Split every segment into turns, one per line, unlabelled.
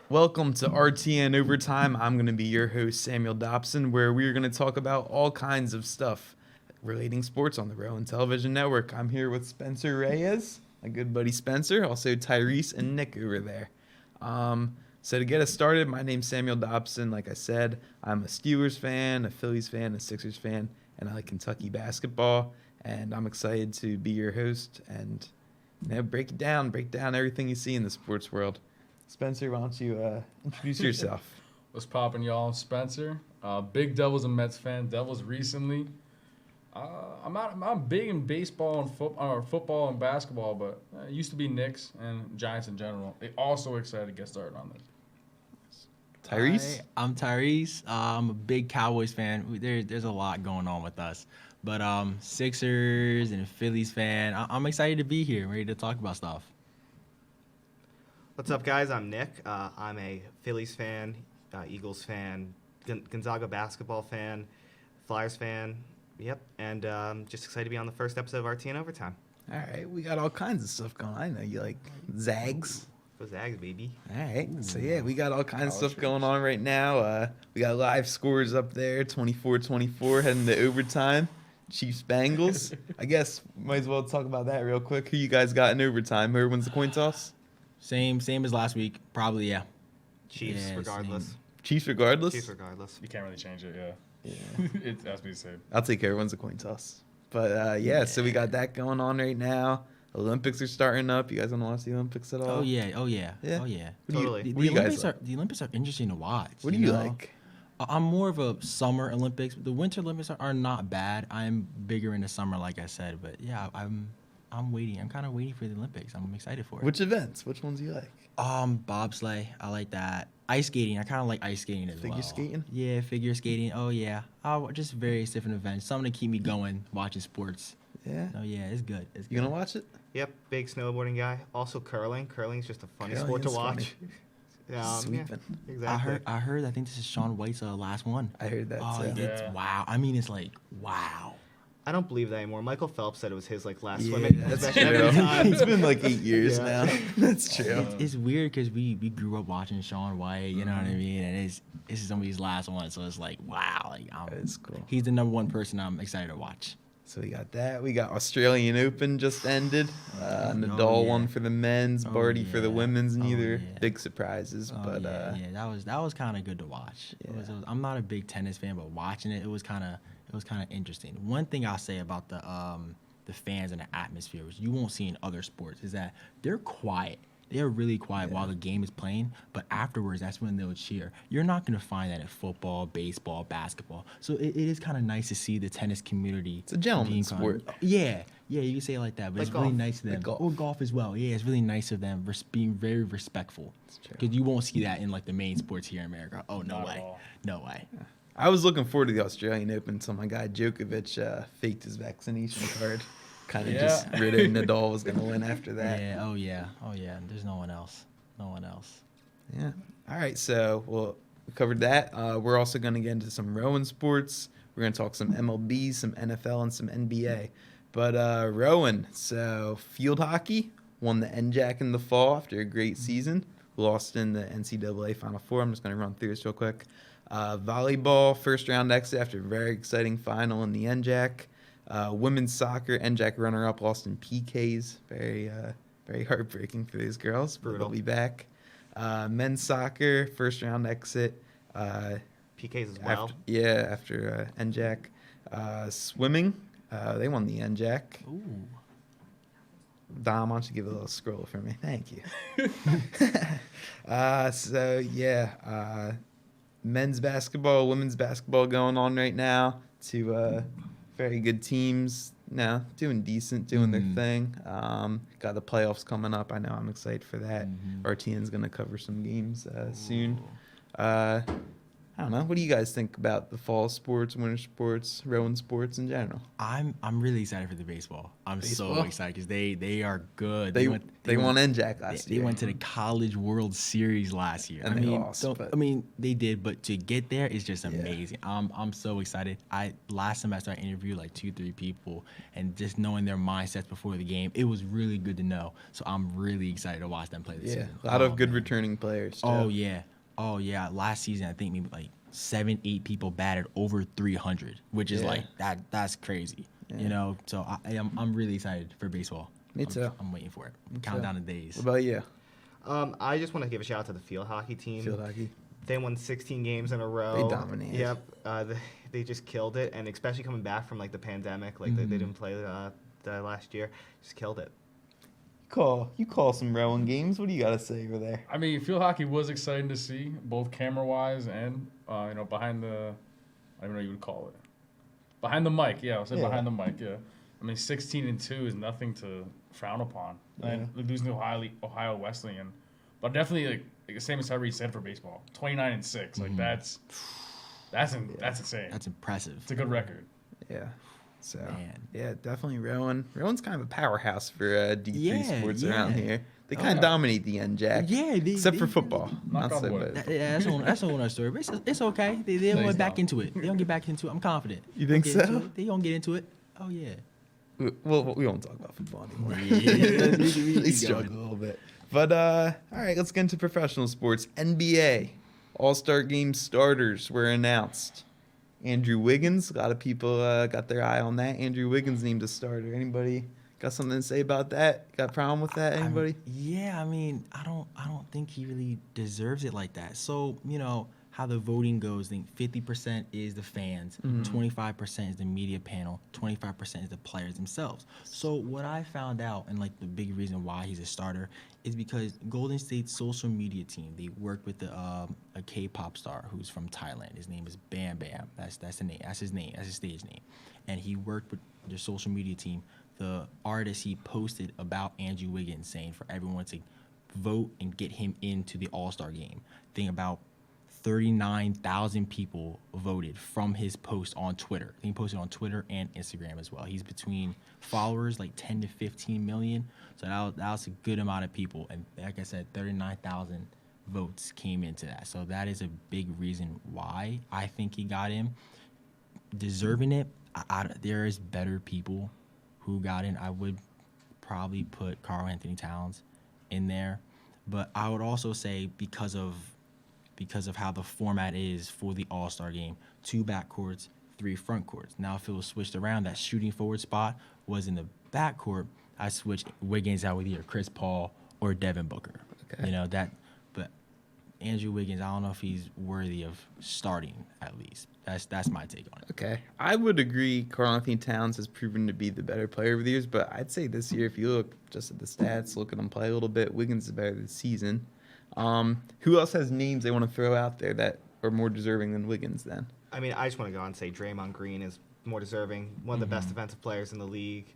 Welcome to RTN Overtime. I'm going to be your host, Samuel Dobson, where we're going to talk about all kinds of stuff relating sports on the Rowan Television Network. I'm here with Spencer Reyes, my good buddy Spencer, also Tyrese and Nick over there. So to get us started, my name's Samuel Dobson. Like I said, I'm a Steelers fan, a Phillies fan, a Sixers fan, and I like Kentucky basketball. And I'm excited to be your host and break down everything you see in the sports world. Spencer, why don't you introduce yourself?
What's poppin', y'all? I'm Spencer. Big Devils and Mets fan. Devils recently. I'm big in baseball and football and basketball, but it used to be Knicks and Giants in general. They also excited to get started on this.
Tyrese?
Hi, I'm Tyrese. I'm a big Cowboys fan. There's a lot going on with us. But Sixers and Phillies fan. I'm excited to be here. I'm ready to talk about stuff.
What's up, guys? I'm Nick. I'm a Phillies fan, Eagles fan, Gonzaga basketball fan, Flyers fan. Yep, and just excited to be on the first episode of RTN Overtime.
All right, we got all kinds of stuff going on. I know you like Zags.
Go Zags, baby.
All right, so yeah, we got all kinds of stuff going on right now. We got live scores up there, 24-24, heading to overtime. Chiefs Bengals. I guess might as well talk about that real quick. Who you guys got in overtime? Who wins the coin toss?
Same as last week. Probably, yeah.
Chiefs,
Yeah,
regardless.
same.
Chiefs regardless?
Chiefs, regardless.
You can't really change it, yeah. It has to be the same.
I'll take everyone's a coin toss. But so we got that going on right now. Olympics are starting up. You guys want to watch the Olympics at all?
Oh yeah.
Yeah?
Oh yeah.
Totally.
The
What do you guys
Olympics the Olympics are interesting to watch.
What do you
know?
like?
I'm more of a summer Olympics. The Winter Olympics are not bad. I'm bigger in the summer, like I said. But yeah, I'm waiting. I'm kind of waiting for the Olympics. I'm excited for it.
Which events? Which ones do you like?
Bobsleigh. I like that. Ice skating. I kind of like ice skating as well.
Figure skating?
Yeah, figure skating. Oh yeah. Just various different events. Something to keep me going watching sports.
Yeah.
Oh yeah, it's good. It's
You
good.
gonna watch it?
Yep, big snowboarding guy. Also curling. Curling's just a funny sport to
Curling's
watch.
Sweeping.
Exactly.
I heard. I think this is Shaun White's last one.
I heard that
Oh,
too.
it's
Yeah.
wow. I mean, it's like wow.
I don't believe that anymore. Michael Phelps said it was his last
Yeah,
swimming
that's
event
true.
every time.
It's been like 8 years
Yeah.
now. That's true.
It's weird because we grew up watching Shaun White. You know what I
Mm-hmm.
mean? And this is somebody's last one, so it's like wow. Like
That's cool.
he's the number one person I'm excited to watch.
So we got that. We got Australian Open just ended. Nadal
yeah.
won for the men's,
Oh,
Barty for the
yeah.
women's.
Oh,
Neither
yeah.
big surprises,
Oh,
but
yeah, that was kind of good to watch.
Yeah.
I'm not a big tennis fan, but watching it was kind of interesting. One thing I'll say about the fans and the atmosphere, which you won't see in other sports, is that they're quiet. They're really quiet while the game is playing, but afterwards, that's when they'll cheer. You're not going to find that in football, baseball, basketball. So it is kind of nice to see the tennis community.
It's a gentleman's
being kinda-
sport.
Yeah, you can say it like that, but
Like
it's really
golf.
nice of them.
Like golf.
Or golf as well. Yeah, it's really nice of them being very respectful.
true.
Because you won't see that in like the main sports here in America. Oh, no
Not at
way.
all.
No way.
I was looking forward to the Australian Open until my guy Djokovic faked his vaccination card. Kind of
Yeah.
just riddled Nadal was going to win after that.
Yeah, oh yeah. There's no one else.
Yeah. All right. So, we covered that. We're also going to get into some Rowan sports. We're going to talk some MLB, some NFL, and some NBA. But Rowan, so field hockey won the NJAC in the fall after a great season. Lost in the NCAA Final Four. I'm just going to run through this real quick. Volleyball, first round exit after a very exciting final in the NJAC. Women's soccer, NJAC runner-up, lost in PKs. Very heartbreaking for these girls, but
Brutal.
they'll be back. Men's soccer, first round exit.
PKs as well.
After NJAC. Swimming, they won the NJAC.
Ooh.
Dom, why don't you give a little scroll for me? Thank you. Men's basketball, women's basketball going on right now. Two very good teams now, doing decent, doing their thing. Got the playoffs coming up. I know I'm excited for that. RTN's going to cover some games soon. How I don't know. What do you guys think about the fall sports, winter sports, Rowan sports in general?
I'm really excited for the baseball. I'm so
Baseball?
excited because they are good.
They won NJAC
They,
last
they
year.
went to the College World Series last year.
And they lost, but-
they did, but to get there is just amazing. I'm so excited. Last semester I interviewed like 2-3 people, and just knowing their mindsets before the game, it was really good to know. So I'm really excited to watch them play this season.
A lot of good
man.
returning players. Too.
Oh yeah. Last season I think maybe like 7-8 people batted over 300, which is like that's crazy.
Yeah.
You know, so I'm really excited for baseball.
Me too.
I'm waiting for it. Count down the days.
What about you?
I just want to give a shout out to the field hockey team.
Field hockey.
They won 16 games in a row.
They dominated.
Yep. They just killed it, and especially coming back from like the pandemic, like they didn't play the last year, just killed it.
You call some Rowan games. What do you got to say over there?
I mean, field hockey was exciting to see, both camera-wise and behind the, I don't know what you would call it, behind the mic. Yeah, I'll say behind the mic. Yeah, I mean, 16-2 is nothing to frown upon. And losing to Ohio Wesleyan, but definitely like the same as Tyree said for baseball, 29-6. Like that's insane.
That's impressive.
It's a good record.
Yeah. So,
Man.
yeah, definitely Rowan. Rowan's kind of a powerhouse for D3 sports around
yeah.
here. They kind of dominate the NJAC.
Yeah,
except for football.
Knock
Not
on
so
wood.
bad.
That's a whole other story. But it's okay. They don't
Thanks,
get back
Bob.
into it. They don't get back into it. I'm confident.
You think
They'll get
so?
into it. They gonna get into it. Oh yeah.
Well, we won't talk about football anymore.
Yeah.
They struggle a little bit. But, all right, let's get into professional sports. NBA. All-Star Game starters were announced. Andrew Wiggins, a lot of people got their eye on that. Andrew Wiggins named a starter. Anybody got something to say about that? Got a problem with that? Anybody?
I mean, I don't think he really deserves it like that. So, you know, how the voting goes, I think 50% is the fans, 25% is the media panel, 25% is the players themselves. So what I found out, and like the big reason why he's a starter, is because Golden State's social media team, they worked with a K-pop star who's from Thailand. His name is Bam Bam. That's the name. That's his name. That's his stage name. And he worked with their social media team. The artist he posted about Andrew Wiggins saying for everyone to vote and get him into the All-Star game. Think about 39,000 people voted from his post on Twitter. He posted on Twitter and Instagram as well. He's between followers like 10 to 15 million. So that was a good amount of people. And like I said, 39,000 votes came into that. So that is a big reason why I think he got in. Deserving it, there is better people who got in. I would probably put Karl Anthony Towns in there. But I would also say because of how the format is for the All-Star game, 2 backcourts, 3 front courts. Now if it was switched around, that shooting forward spot was in the backcourt, I switched Wiggins out with either Chris Paul or Devin Booker.
Okay.
You know, but Andrew Wiggins, I don't know if he's worthy of starting at least. That's my take on it.
Okay. I would agree Karl Anthony Towns has proven to be the better player over the years, but I'd say this year, if you look just at the stats, look at him play a little bit, Wiggins is better this season. Who else has names they want to throw out there that are more deserving than Wiggins then?
I mean, I just want to go on and say Draymond Green is more deserving, one of the best defensive players in the league.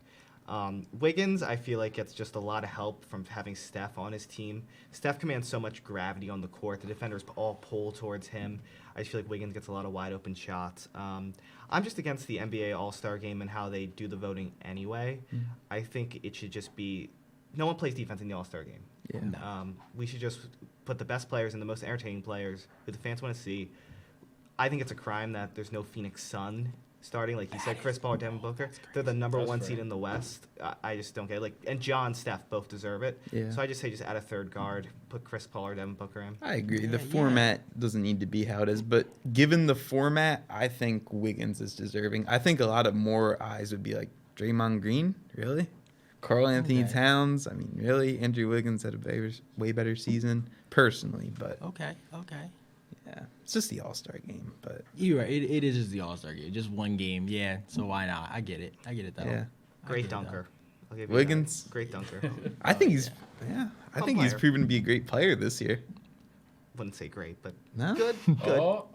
Wiggins, I feel like gets just a lot of help from having Steph on his team. Steph commands so much gravity on the court. The defenders all pull towards him. I just feel like Wiggins gets a lot of wide open shots. I'm just against the NBA All-Star Game and how they do the voting anyway. I think it should just be no one plays defense in the All-Star Game.
Yeah.
We should just put the best players and the most entertaining players who the fans want to see. I think it's a crime that there's no Phoenix Sun starting, like you said, Chris Paul or Devin Booker. They're the number
That's
one
fair.
seed in the West. I just don't get it. And John, Steph both deserve it.
Yeah.
So I just say just add a third guard, put Chris Paul or Devin Booker in.
I agree. The
Yeah, yeah.
format doesn't need to be how it is, but given the format, I think Wiggins is deserving. I think a lot of more eyes would be like Draymond Green, really? Karl Anthony
Okay.
Towns, I mean, really? Andrew Wiggins had a way better season, personally, but
Okay.
yeah, it's just the All-Star game, but
You're right. It is just the All-Star game. Just one game. Yeah. So why not? I get it. Though.
yeah.
Great dunker. I'll give you
Wiggins?
that. Great dunker.
I think he's, I
Fun
think he's
player.
proven to be a great player this year.
Wouldn't say great, but
No?
good. Good.
Oh,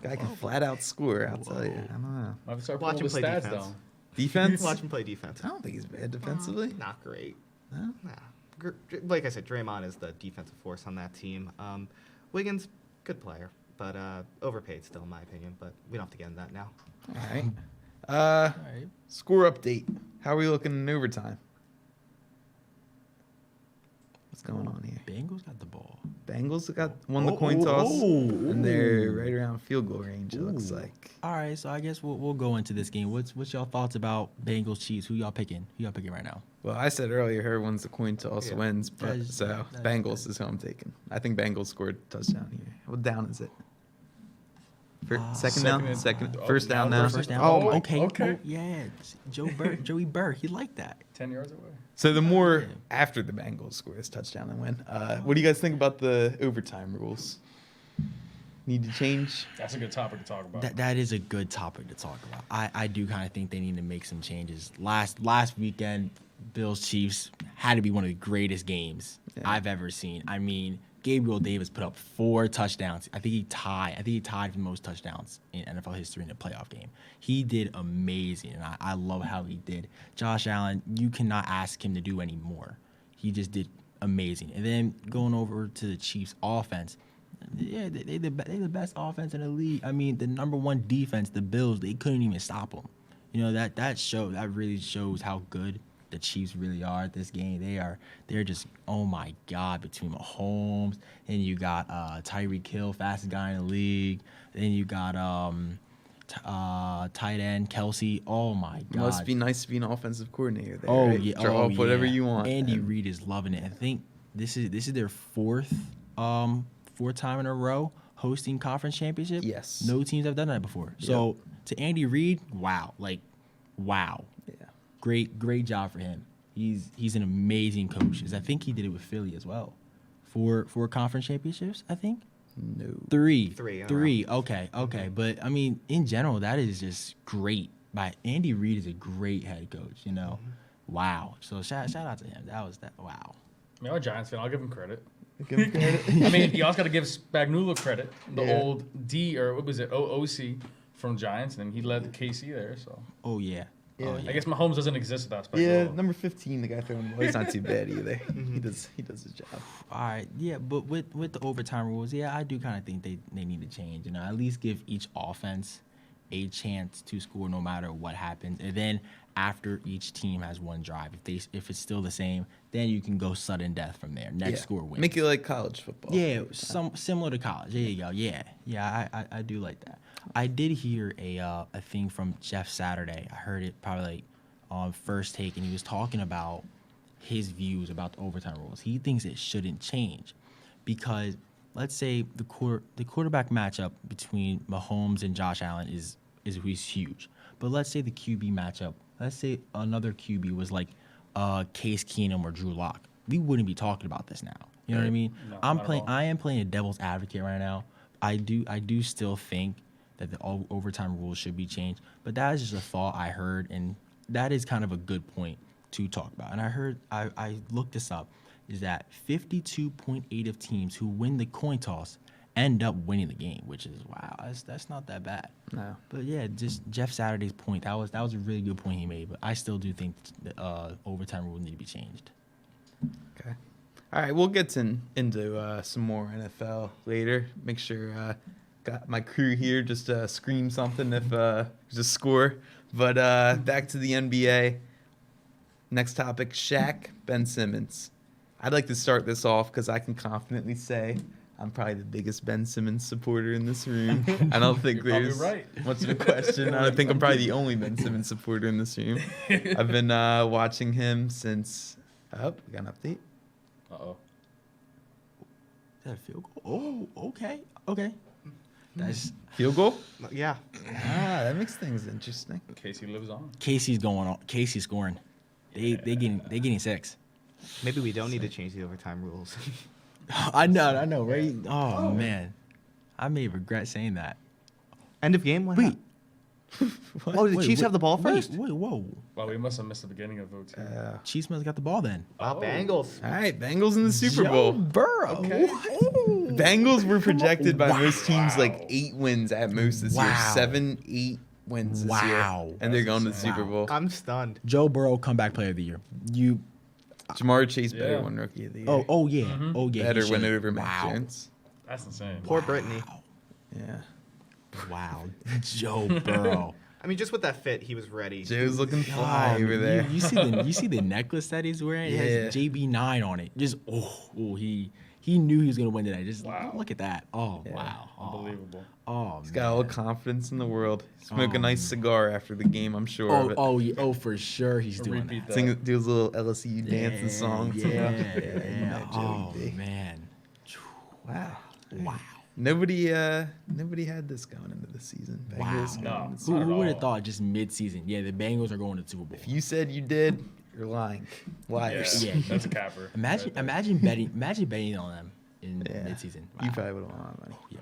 Guy can flat out score, I'll tell you. I don't know.
I have to start
Watch
pulling
him
the
play
stats
defense.
down.
Defense?
Watch him play defense.
I don't think he's bad defensively.
Not great.
No?
Nah. Like I said, Draymond is the defensive force on that team. Wiggins, good player. but overpaid still, in my opinion. But we don't have to get into that now.
All right.
All right.
Score update. How are we looking in overtime? What's going on here?
Bengals got the ball.
Bengals won the coin toss, and they're right around field goal range. It looks like.
All right, so I guess we'll go into this game. What's y'all thoughts about Bengals Chiefs? Who y'all picking? Who y'all picking right now?
Well, I said earlier, whoever wins the coin toss wins, but Bengals is who I'm taking. I think Bengals scored a touchdown here. What down is it? Second down? First down now?
First down.
Oh, my.
Okay.
Okay.
Oh, yeah. Joey Burr, he liked that.
10 yards away.
So the more after the Bengals score this touchdown and win. What do you guys think about the overtime rules? Need to change?
That's a good topic to talk about.
That is a good topic to talk about. I do kind of think they need to make some changes. Last weekend, Bills Chiefs had to be one of the greatest games I've ever seen. I mean, Gabriel Davis put up 4 touchdowns. I think he tied for the most touchdowns in NFL history in a playoff game. He did amazing, and I love how he did. Josh Allen, you cannot ask him to do any more. He just did amazing. And then going over to the Chiefs offense, yeah, they the best offense in the league. I mean, the number 1 defense, the Bills, they couldn't even stop them. You know, that really shows how good the Chiefs really are at this game. They're just, oh my God, between Mahomes, and you got Tyreek Hill, fastest guy in the league. Then you got tight end Kelsey. Oh my God.
Must be nice to be an offensive coordinator there.
Oh
right?
yeah,
Draw up whatever you want.
Andy Reid is loving it. I think this is their fourth time in a row hosting conference championship.
Yes.
No teams have done that before. So to Andy Reid, wow. Yeah. Great job for him. He's an amazing coach. I think he did it with Philly as well. For conference championships, I think.
No.
Three. Okay. But I mean, in general, that is just great. Andy Reid is a great head coach. You know, wow. So shout out to him. Wow.
I mean, I'm a Giants fan. I'll give him credit.
Give him credit.
I mean, you also got to give Spagnuolo credit, the old D or what was it, OC from Giants, and he led the KC there. So.
Oh yeah.
Yeah.
Oh, yeah.
I guess Mahomes doesn't exist without Spagnuolo.
Yeah, number 15, the guy throwing the ball. He's not too bad either. He does his job.
All right, yeah, but with the overtime rules, I do kind of think they need to change. You know, at least give each offense a chance to score no matter what happens, and then after each team has one drive, if it's still the same, then you can go sudden death from there. Next score wins.
Make it like college football.
Yeah, similar to college. There you go. Yeah, I do like that. I did hear a thing from Jeff Saturday. I heard it probably like on First Take, and he was talking about his views about the overtime rules. He thinks it shouldn't change because let's say the quarterback matchup between Mahomes and Josh Allen is huge. But let's say the QB matchup, let's say another QB was like Case Keenum or Drew Lock. We wouldn't be talking about this now. You know what I mean?
No,
I am playing a devil's advocate right now. I do still think that the overtime rules should be changed, but that is just a thought I heard, and that is kind of a good point to talk about. And I looked this up, is that 52.8 of teams who win the coin toss end up winning the game, which is wow. That's not that bad.
No.
But yeah, just Jeff Saturday's point. That was a really good point he made. But I still do think the overtime rule need to be changed.
Okay. All right, we'll get into some more NFL later. Make sure got my crew here just scream something if just score. But back to the NBA. Next topic: Shaq, Ben Simmons. I'd like to start this off because I can confidently say I'm probably the biggest Ben Simmons supporter in this room. I don't think there's much of a question. I think I'm probably the only Ben Simmons supporter in this room. I've been watching him since. Oh, we got an update.
Uh-oh.
Is that a field goal? Oh, okay. That's
Field goal?
Yeah.
That makes things interesting.
Casey lives on.
Casey's going on. Casey's scoring. They getting 6.
Maybe we don't need to change the overtime rules.
I know, right? Oh man, I may regret saying that.
End of game? What
Wait.
happened? Oh, did the Chiefs have the ball first?
Wait, whoa.
Wow, we must have missed the beginning of vote too.
Chiefs must have got the ball then.
Wow, Bengals.
All right, Bengals in the Super Bowl.
Burrow.
Okay.
Bengals were projected by most teams like 8 wins at most this year.
Wow.
7, 8 wins this year. And they're going to the Super Bowl.
I'm stunned.
Joe Burrow, comeback player of the year.
Jamar Chase better
Yeah.
won Rookie of the Year.
Oh yeah.
Better
he
win
should.
over Mac Jones.
That's insane.
Poor Brittany.
Yeah.
Wow, Joe Burrow.
I mean, just with that fit, he was ready.
Joe's looking fly over there.
You see the necklace that he's wearing? It has JB9 on it. Just he knew he was gonna win today. Just look at that. Oh wow,
Unbelievable.
Oh,
He's got all the confidence in the world. Smoke a nice cigar after the game, I'm sure. of it.
Oh, for sure he's doing
repeat
that.
Do his little LSU dancing song.
Yeah. Oh man. Wow.
Nobody had this going into the season. Bengals
No.
going into the Super
Who
Bowl.
would have thought just mid-season? Yeah, the Bengals are going to the Super Bowl.
If you said you did, you're lying. Liars.
Yeah.
That's a capper.
Imagine betting on them in mid-season. Wow.
You probably would have won a lot of money.
Yeah.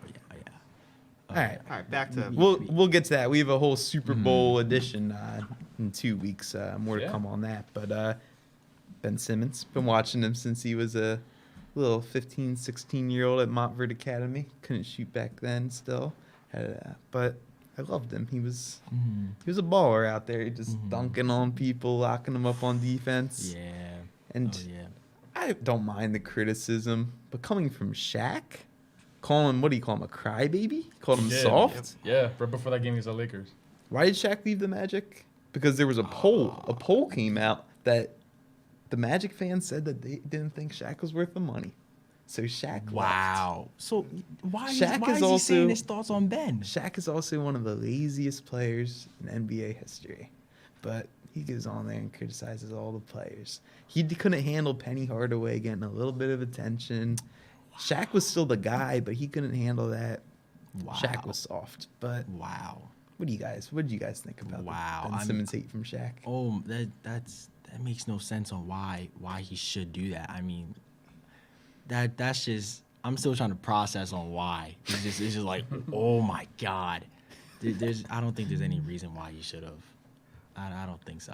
All right.
All right, back to
We'll get to that. We have a whole Super Bowl edition in 2 weeks. More to
Yeah.
come on that. But Ben Simmons, been watching him since he was a little 15, 16-year-old at Montverde Academy. Couldn't shoot back then still. But I loved him. He was a baller out there, just dunking on people, locking them up on defense.
Yeah.
And I don't mind the criticism, but coming from Shaq, what do you call him, a crybaby? Called him
Yeah.
soft?
Yeah, right before that game against the Lakers.
Why did Shaq leave the Magic? Because there was a poll. A poll came out that the Magic fans said that they didn't think Shaq was worth the money. So Shaq
Wow. So why is
Shaq is
he
also-
saying his thoughts on Ben?
left. Shaq is also one of the laziest players in NBA history. But he goes on there and criticizes all the players. He couldn't handle Penny Hardaway getting a little bit of attention. Shaq was still the guy, but he couldn't handle that.
Wow.
Shaq was soft. But
Wow.
what did you guys think about the
Wow.
Ben Simmons hate from Shaq?
Oh, that makes no sense on why he should do that. I mean, that's just, I'm still trying to process on why. It's just like, oh my God. I don't think there's any reason why he should have. I don't think so.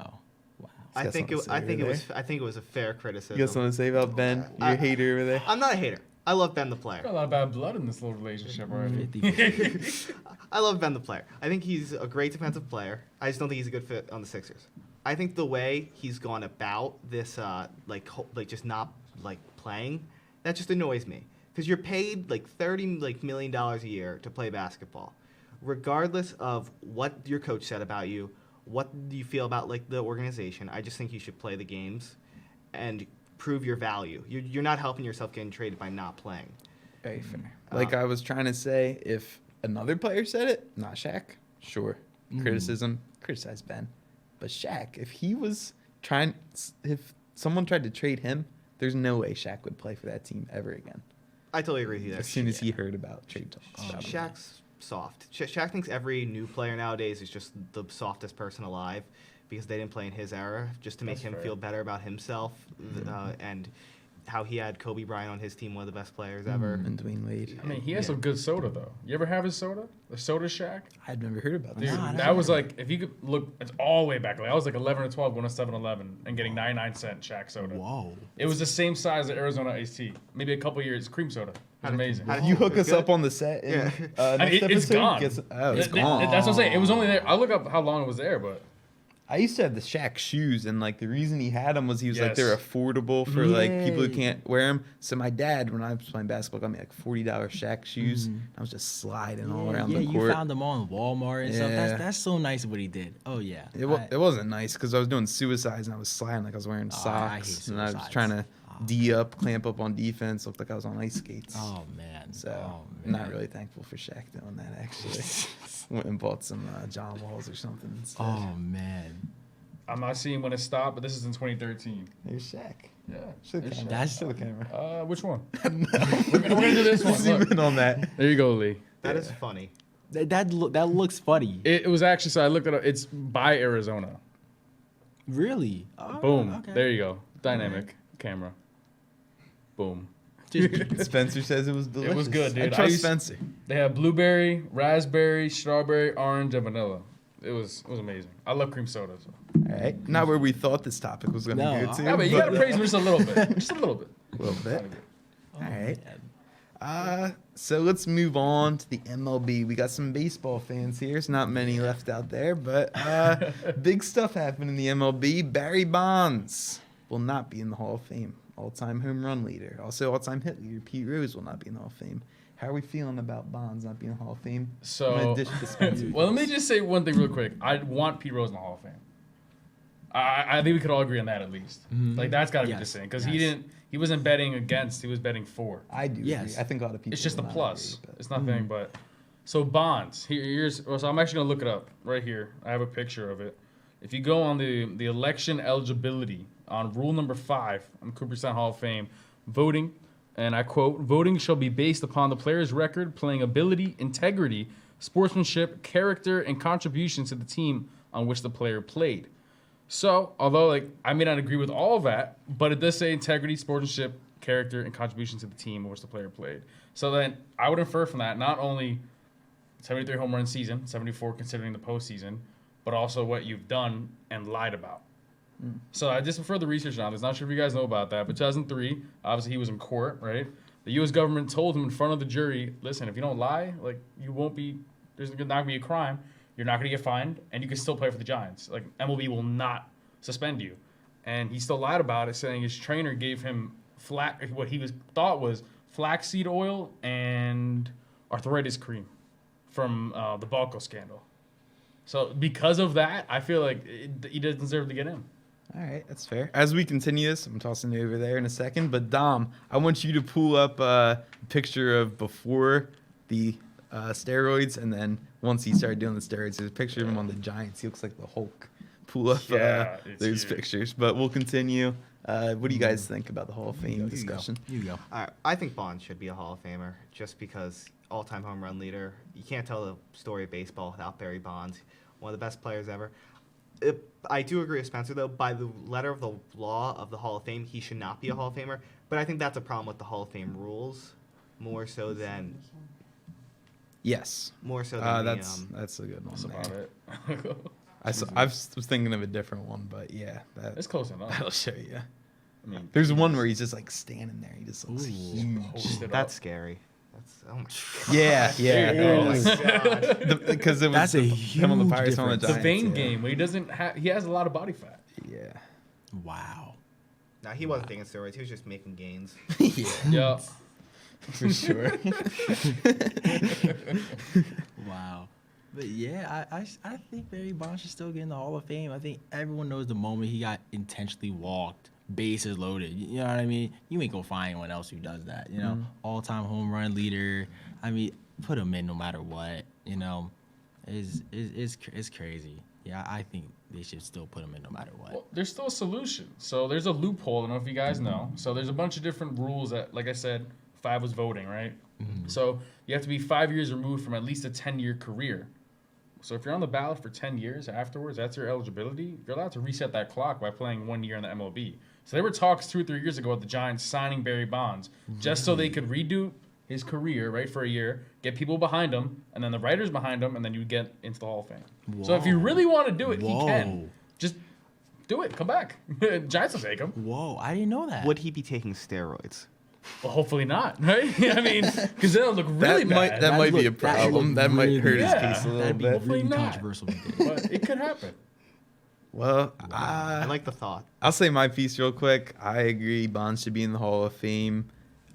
Wow.
I
got
think
something to say
I think it was a fair criticism.
You got something to say about Ben? You're a hater over there?
I'm not a hater. I love Ben the
Got a
player.
lot of bad blood in this little relationship already.
50.
I love Ben the player. I think he's a great defensive player. I just don't think he's a good fit on the Sixers. I think the way he's gone about this, just not playing, that just annoys me. Because you're paid $30 million a year to play basketball, regardless of what your coach said about you. What do you feel about the organization? I just think you should play the games, and prove your value. You're not helping yourself getting traded by not playing.
Very fair. Like I was trying to say, if another player said it, not Shaq, sure. Criticize Ben. But Shaq, if someone tried to trade him, there's no way Shaq would play for that team ever again.
I totally agree with you there.
As soon as he heard about trade talks.
Shaq's soft. Shaq thinks every new player nowadays is just the softest person alive because they didn't play in his era, just to make him feel better about himself and how he had Kobe Bryant on his team, one of the best players ever.
And Dwayne Wade.
I mean, he has some good soda, though. You ever have his soda? The Soda Shack?
I'd never heard about
Dude,
that.
Nah,
that was if you could look, it's all the way back. I was 11 or 12 going to 7-Eleven and getting 99-cent Shack soda.
Whoa.
It was the same size as Arizona iced tea. Maybe a couple years, cream soda. It was amazing.
how did
You hook
It's
us
good?
up on the set. In,
I mean,
next
it's
episode?
gone.
It's gone.
That's what I'm saying. It was only there. I'll look up how long it was there, but
I used to have the Shaq shoes, and the reason he had them was he was
Yes.
they're affordable for people who
Yay.
can't wear them. So my dad, when I was playing basketball, got me $40 Shaq shoes. I was just sliding all around the
you
court.
found them on Walmart and stuff.
Yeah.
That's so nice of what he did. Oh yeah.
It wasn't nice because I was doing suicides and I was sliding like I was wearing
I hate
socks, and I was
suicides.
trying to D up, clamp up on defense, looked like I was on ice skates.
Oh man.
So
oh,
not really thankful for Shaq doing that actually. Went and bought some John Walls or something instead.
Oh man.
I'm not seeing when it stopped, but this is in 2013.
Here's Shaq.
Yeah.
Show the
There's
camera.
That's-
Show the camera.
Which one? we're gonna do this one.
Zoom
Look.
in on that.
There you go, Lee.
That is funny.
That looks funny.
It was actually, so I looked it up. It's by Arizona.
Really? Oh,
Boom.
okay.
There you go. Dynamic camera. Boom.
Spencer says it was delicious.
It was good, dude.
I
I
trust
used-
Spencer.
They had blueberry, raspberry, strawberry, orange, and vanilla. It was amazing. I love cream soda. So.
All right. Not where we thought this topic was going to
No,
go to.
Yeah, but you gotta praise me just a little bit. Just a little bit.
a little bit.
Oh,
All right.
man.
So let's move on to the MLB. We got some baseball fans here. There's not many left out there, but big stuff happened in the MLB. Barry Bonds will not be in the Hall of Fame. all-time home run leader, also all-time hit leader. Pete Rose will not be in the Hall of Fame. How are we feeling about Bonds not being in the Hall of Fame?
So, well, let me just say one thing real quick. I want Pete Rose in the Hall of Fame. I think we could all agree on that at least. Like that's got to be the same because he wasn't betting against, he was betting for.
I do.
Yes.
Agree. I think a lot of people.
It's just a
will not
plus.
agree, but-
It's nothing but. So Bonds, so I'm actually gonna look it up right here. I have a picture of it. If you go on the election eligibility on rule number 5 on Cooperstown Hall of Fame, voting, and I quote, voting shall be based upon the player's record, playing ability, integrity, sportsmanship, character, and contributions to the team on which the player played. So, although I may not agree with all of that, but it does say integrity, sportsmanship, character, and contribution to the team in which the player played. So then I would infer from that not only 73 home run season, 74 considering the postseason, but also what you've done and lied about. So I did some further research on this. Not sure if you guys know about that, but 2003, obviously he was in court, right? The U.S. government told him in front of the jury, listen, if you don't lie, you won't be, there's not going to be a crime. You're not going to get fined, and you can still play for the Giants. MLB will not suspend you. And he still lied about it, saying his trainer gave him what he thought was flaxseed oil and arthritis cream from the Balco scandal. So because of that, I feel like he doesn't deserve to get in.
All right, that's fair. As we continue this, I'm tossing you over there in a second. But Dom, I want you to pull up a picture of before the steroids, and then once he started doing the steroids, there's a picture of him on the Giants. He looks like the Hulk. Pull up those pictures. But we'll continue. What do you guys think about the Hall of Fame discussion?
You go.
All right, I think Bonds should be a Hall of Famer just because all-time home run leader. You can't tell the story of baseball without Barry Bonds, one of the best players ever. I do agree with Spencer, though. By the letter of the law of the Hall of Fame, he should not be a Hall of Famer. But I think that's a problem with the Hall of Fame rules, more so than.
Yes.
More so than
that's a good one.
That's about
there.
it.
I was thinking of a different one, but yeah,
It's close enough.
that'll show you.
I mean,
There's one where he's just standing there. He just looks
Ooh.
huge.
That's scary. That's oh my god.
Yeah, yeah.
There you
Oh my
go.
god.
Because it was
That's a
him on the
huge
Pirates on the
difference.
the
Giants.
vein
yeah.
game where he doesn't have, he has a lot of body fat.
Yeah.
Wow.
Now he wasn't taking steroids. He was just making gains.
Yeah,
Yeah.
for sure.
Wow. But yeah, I think Barry Bonds should still get in the Hall of Fame. I think everyone knows the moment he got intentionally walked, bases loaded. You know what I mean? You ain't gonna find anyone else who does that. You know, all-time home run leader. I mean, put him in no matter what. You know, it's crazy. Yeah, I think they should still put him in no matter what.
Well, there's still a solution. So there's a loophole. I don't know if you guys know. So there's a bunch of different rules that, like I said, 5 was voting, right? So you have to be 5 years removed from at least a 10-year career. So if you're on the ballot for 10 years afterwards, that's your eligibility. You're allowed to reset that clock by playing 1 year in the MLB. So there were talks 2 or 3 years ago about the Giants signing Barry Bonds just so they could redo his career, right, for a year, get people behind him, and then the writers behind him, and then you get into the Hall of Fame. So if you really want to do it, he can. Just do it. Come back. Giants will take him.
Whoa, I didn't know that.
Would he be taking steroids?
Well, hopefully not, right? I mean, because then it'll look really bad.
That might be a
look
problem. That might
really
hurt his
bad.
case a little
That'd be
bit.
Hopefully
really
not.
controversial. if he did.
But it could happen.
Well,
I like the thought.
I'll say my piece real quick. I agree Bonds should be in the Hall of Fame.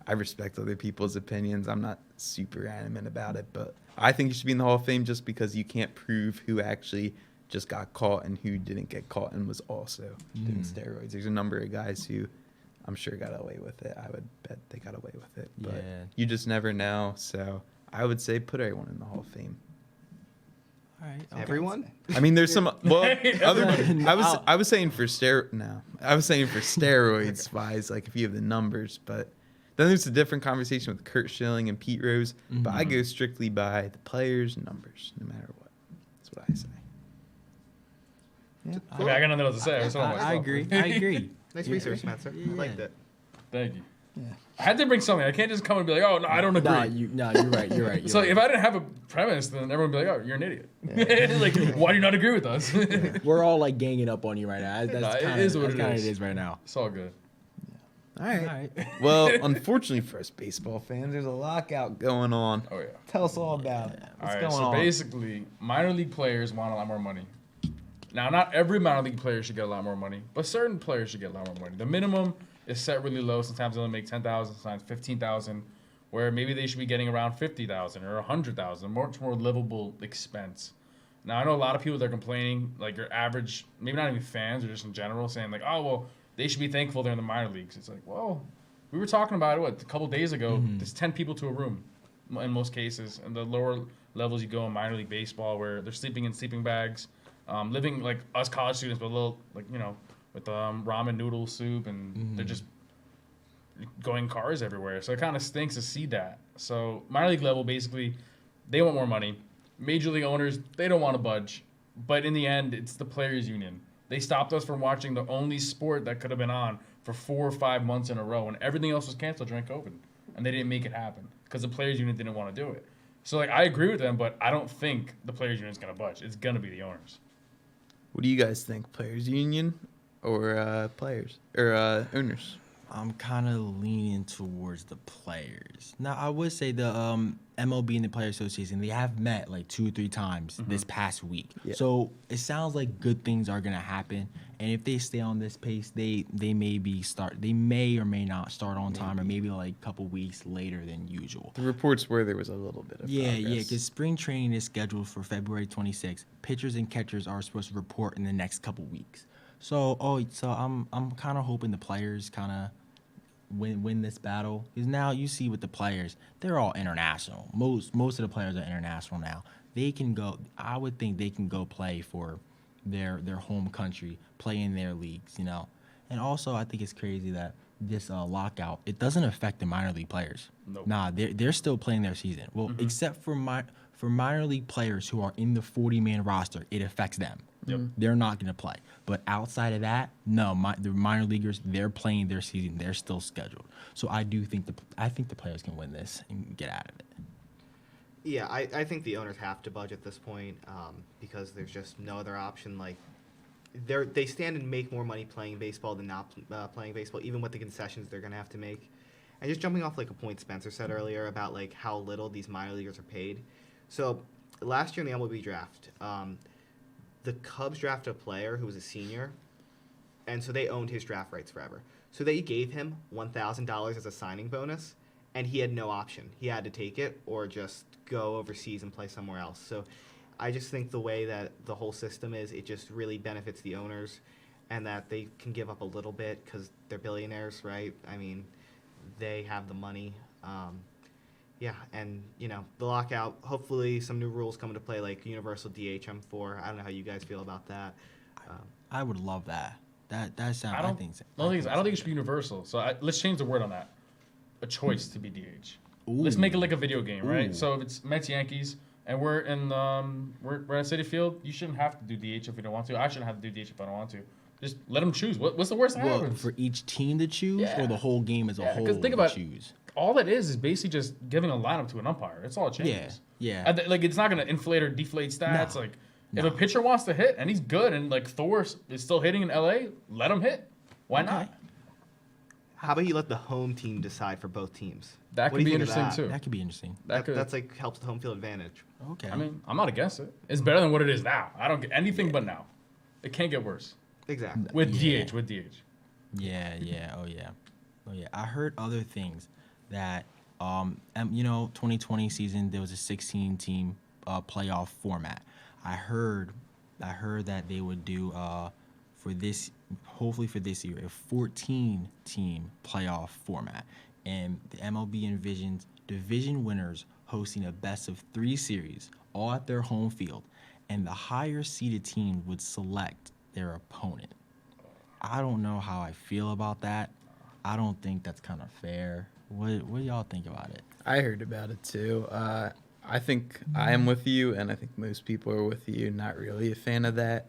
I respect other people's opinions. I'm not super adamant about it, but I think he should be in the Hall of Fame just because you can't prove who actually just got caught and who didn't get caught and was also doing steroids. There's a number of guys who I'm sure got away with it. I would bet they got away with it, but
Yeah.
you just never know. So I would say put everyone in the Hall of Fame.
All right. Okay.
Everyone?
I mean, there's some. Well, other.
No.
I was saying for I was saying for steroids wise, like if you have the numbers, but then there's a different conversation with Kurt Schilling and Pete Rose. But I go strictly by the players' numbers, no matter what. That's what I say. Yeah.
I mean, I got nothing else to say. I was talking about
I
myself.
agree. I agree.
Nice research, Spencer. I liked it.
Thank you.
Yeah.
I had to bring something. I can't just come and be like, oh, no, I don't agree.
No, you're right. You're right. You're
So
right.
if I didn't have a premise, then everyone would be like, oh, you're an idiot. Like, why do you not agree with us?
We're all like ganging up on you right now. That's
Nah, it
kinda,
is what
that's
it
kinda
is.
it is right now.
It's all good.
All right.
All right.
Well, unfortunately for us baseball fans, there's a lockout going on.
Oh, yeah.
Tell us all about it.
All
What's
right,
going
so
on?
basically, minor league players want a lot more money. Now, not every minor league player should get a lot more money, but certain players should get a lot more money. The minimum is set really low. Sometimes they only make 10,000, sometimes 15,000, where maybe they should be getting around 50,000 or 100,000, much more livable expense. Now I know a lot of people that are complaining, like your average, maybe not even fans or just in general, saying like, oh well, they should be thankful they're in the minor leagues. It's like, well, we were talking about it a couple days ago. There's 10 people to a room in most cases, and the lower levels you go in minor league baseball, where they're sleeping in sleeping bags, living like us college students, but a little like with ramen noodle soup, and they're just going cars everywhere. So it kind of stinks to see that. So minor league level, basically, they want more money. Major league owners, they don't want to budge. But in the end, it's the players' union. They stopped us from watching the only sport that could have been on for 4 or 5 months in a row, and everything else was canceled during COVID, and they didn't make it happen because the players' union didn't want to do it. So like I agree with them, but I don't think the players' union is going to budge. It's going to be the owners.
What do you guys think? Players union or players or owners?
I'm kind of leaning towards the players. Now, I would say the MLB and the Player Association, they have met like 2 or 3 times this past week.
Yeah.
So it sounds like good things are going to happen. And if they stay on this pace, they may or may not start on time, or maybe like a couple weeks later than usual.
The reports were there was a little bit of progress.
Because spring training is scheduled for February 26th. Pitchers and catchers are supposed to report in the next couple weeks. So I'm kind of hoping the players kind of win this battle, because now you see with the players, they're all international. Most of the players are international now. They can go. I would think they can go play for their home country, play in their leagues, And also, I think it's crazy that this lockout, it doesn't affect the minor league players.
Nope.
Nah, they're still playing their season. Well, except for minor league players who are in the 40-man roster, it affects them.
Yep.
They're not going to play. But outside of that, no, the minor leaguers, they're playing their season. They're still scheduled. So I think the players can win this and get out of it.
Yeah, I think the owners have to budge at this point because there's just no other option. Like, they stand and make more money playing baseball than not playing baseball, even with the concessions they're going to have to make. And just jumping off like a point Spencer said earlier about like how little these minor leaguers are paid. So last year in the MLB draft, the Cubs drafted a player who was a senior, and so they owned his draft rights forever. So they gave him $1,000 as a signing bonus, and he had no option. He had to take it or just go overseas and play somewhere else. So I just think the way that the whole system is, it just really benefits the owners, and that they can give up a little bit because they're billionaires, right? I mean, they have the money. Yeah, and, the lockout, hopefully some new rules come into play, like universal DH, I'm for. I don't know how you guys feel about that.
I would love that. That sounds.
I don't think it should be universsul. So let's change the word on that. A choice to be DH.
Ooh.
Let's make it like a video game, right?
Ooh.
So if it's Mets at Citi Field, you shouldn't have to do DH if you don't want to. I shouldn't have to do DH if I don't want to. Just let them choose. What's the worst that happens?
For each team to choose, or the whole game as a whole to choose?
All it is basically just giving a lineup to an umpire. That's all it changes.
Yeah.
Like, it's not going to inflate or deflate stats. If a pitcher wants to hit and he's good, and like Thor is still hitting in LA, let him hit. Why not?
How about you let the home team decide for both teams?
That could be interesting too.
That could be interesting.
That's like helps the home field advantage.
Okay.
I mean, I'm not against it. It's better than what it is now. I don't get anything but now. It can't get worse.
Exactly.
With
Yeah.
DH.
Oh yeah. I heard other things that 2020 season there was a 16-team playoff format. I heard that they would do hopefully for this year, a 14-team playoff format, and the MLB envisions division winners hosting a best-of-3 series, all at their home field, and the higher-seeded team would select their opponent. I don't know how I feel about that. I don't think that's kind of fair. What do y'all think about it?
I heard about it too. I think I am with you, and I think most people are with you. Not really a fan of that.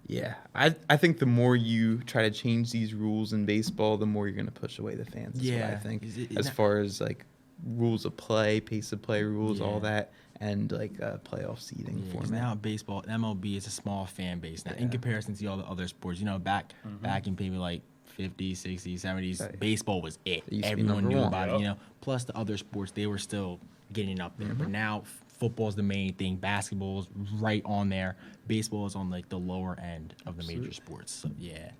Yeah, I think the more you try to change these rules in baseball, the more you're going to push away the fans. That's what I think. As far as like rules of play, pace of play rules, all that, and like playoff seeding format.
Now baseball, MLB is a small fan base now in comparison to all the other sports. Back in maybe like 50s, 60s, 70s,
Right.
baseball was it. Everyone knew about it. Plus the other sports, they were still getting up there. But now football's the main thing. Basketball's right on there. Baseball is on like the lower end of the major sports. So yeah.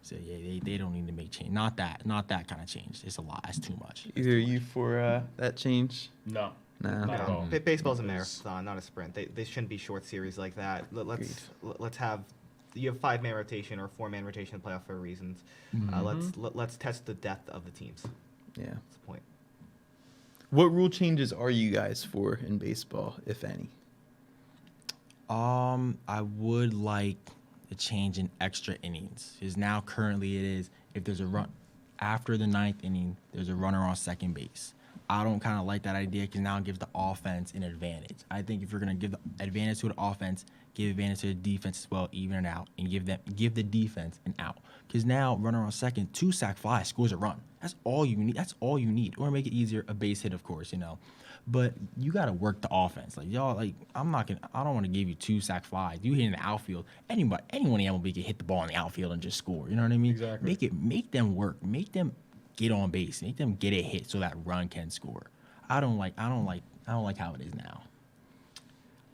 So yeah, they don't need to make change. Not that kind of change. It's a lot. That's too much.
Either you for that change?
No.
No.
Not at all.
Baseball's a marathon, not a sprint. They shouldn't be short series like that. Let's have you have 5-man rotation or 4-man rotation in the playoff for reasons. Let's test the depth of the teams.
Yeah.
That's the point.
What rule changes are you guys for in baseball, if any?
I would like a change in extra innings. Because now currently it is, if there's a run after the 9th inning, there's a runner on second base. I don't kind of like that idea because now it gives the offense an advantage. I think if you're going to give the advantage to the offense, give advantage to the defense as well, even it out, and give the defense an out. Because now runner on second, 2 sac fly scores a run. That's all you need. That's all you need. Or make it easier, a base hit, of course, But you got to work the offense. Like, y'all, like, I don't want to give you 2 sac flies. You hit in the outfield. Anyone in MLB can hit the ball in the outfield and just score. You know what I mean?
Exactly.
Make them work. Make them get on base. Make them get a hit so that run can score. I don't like how it is now.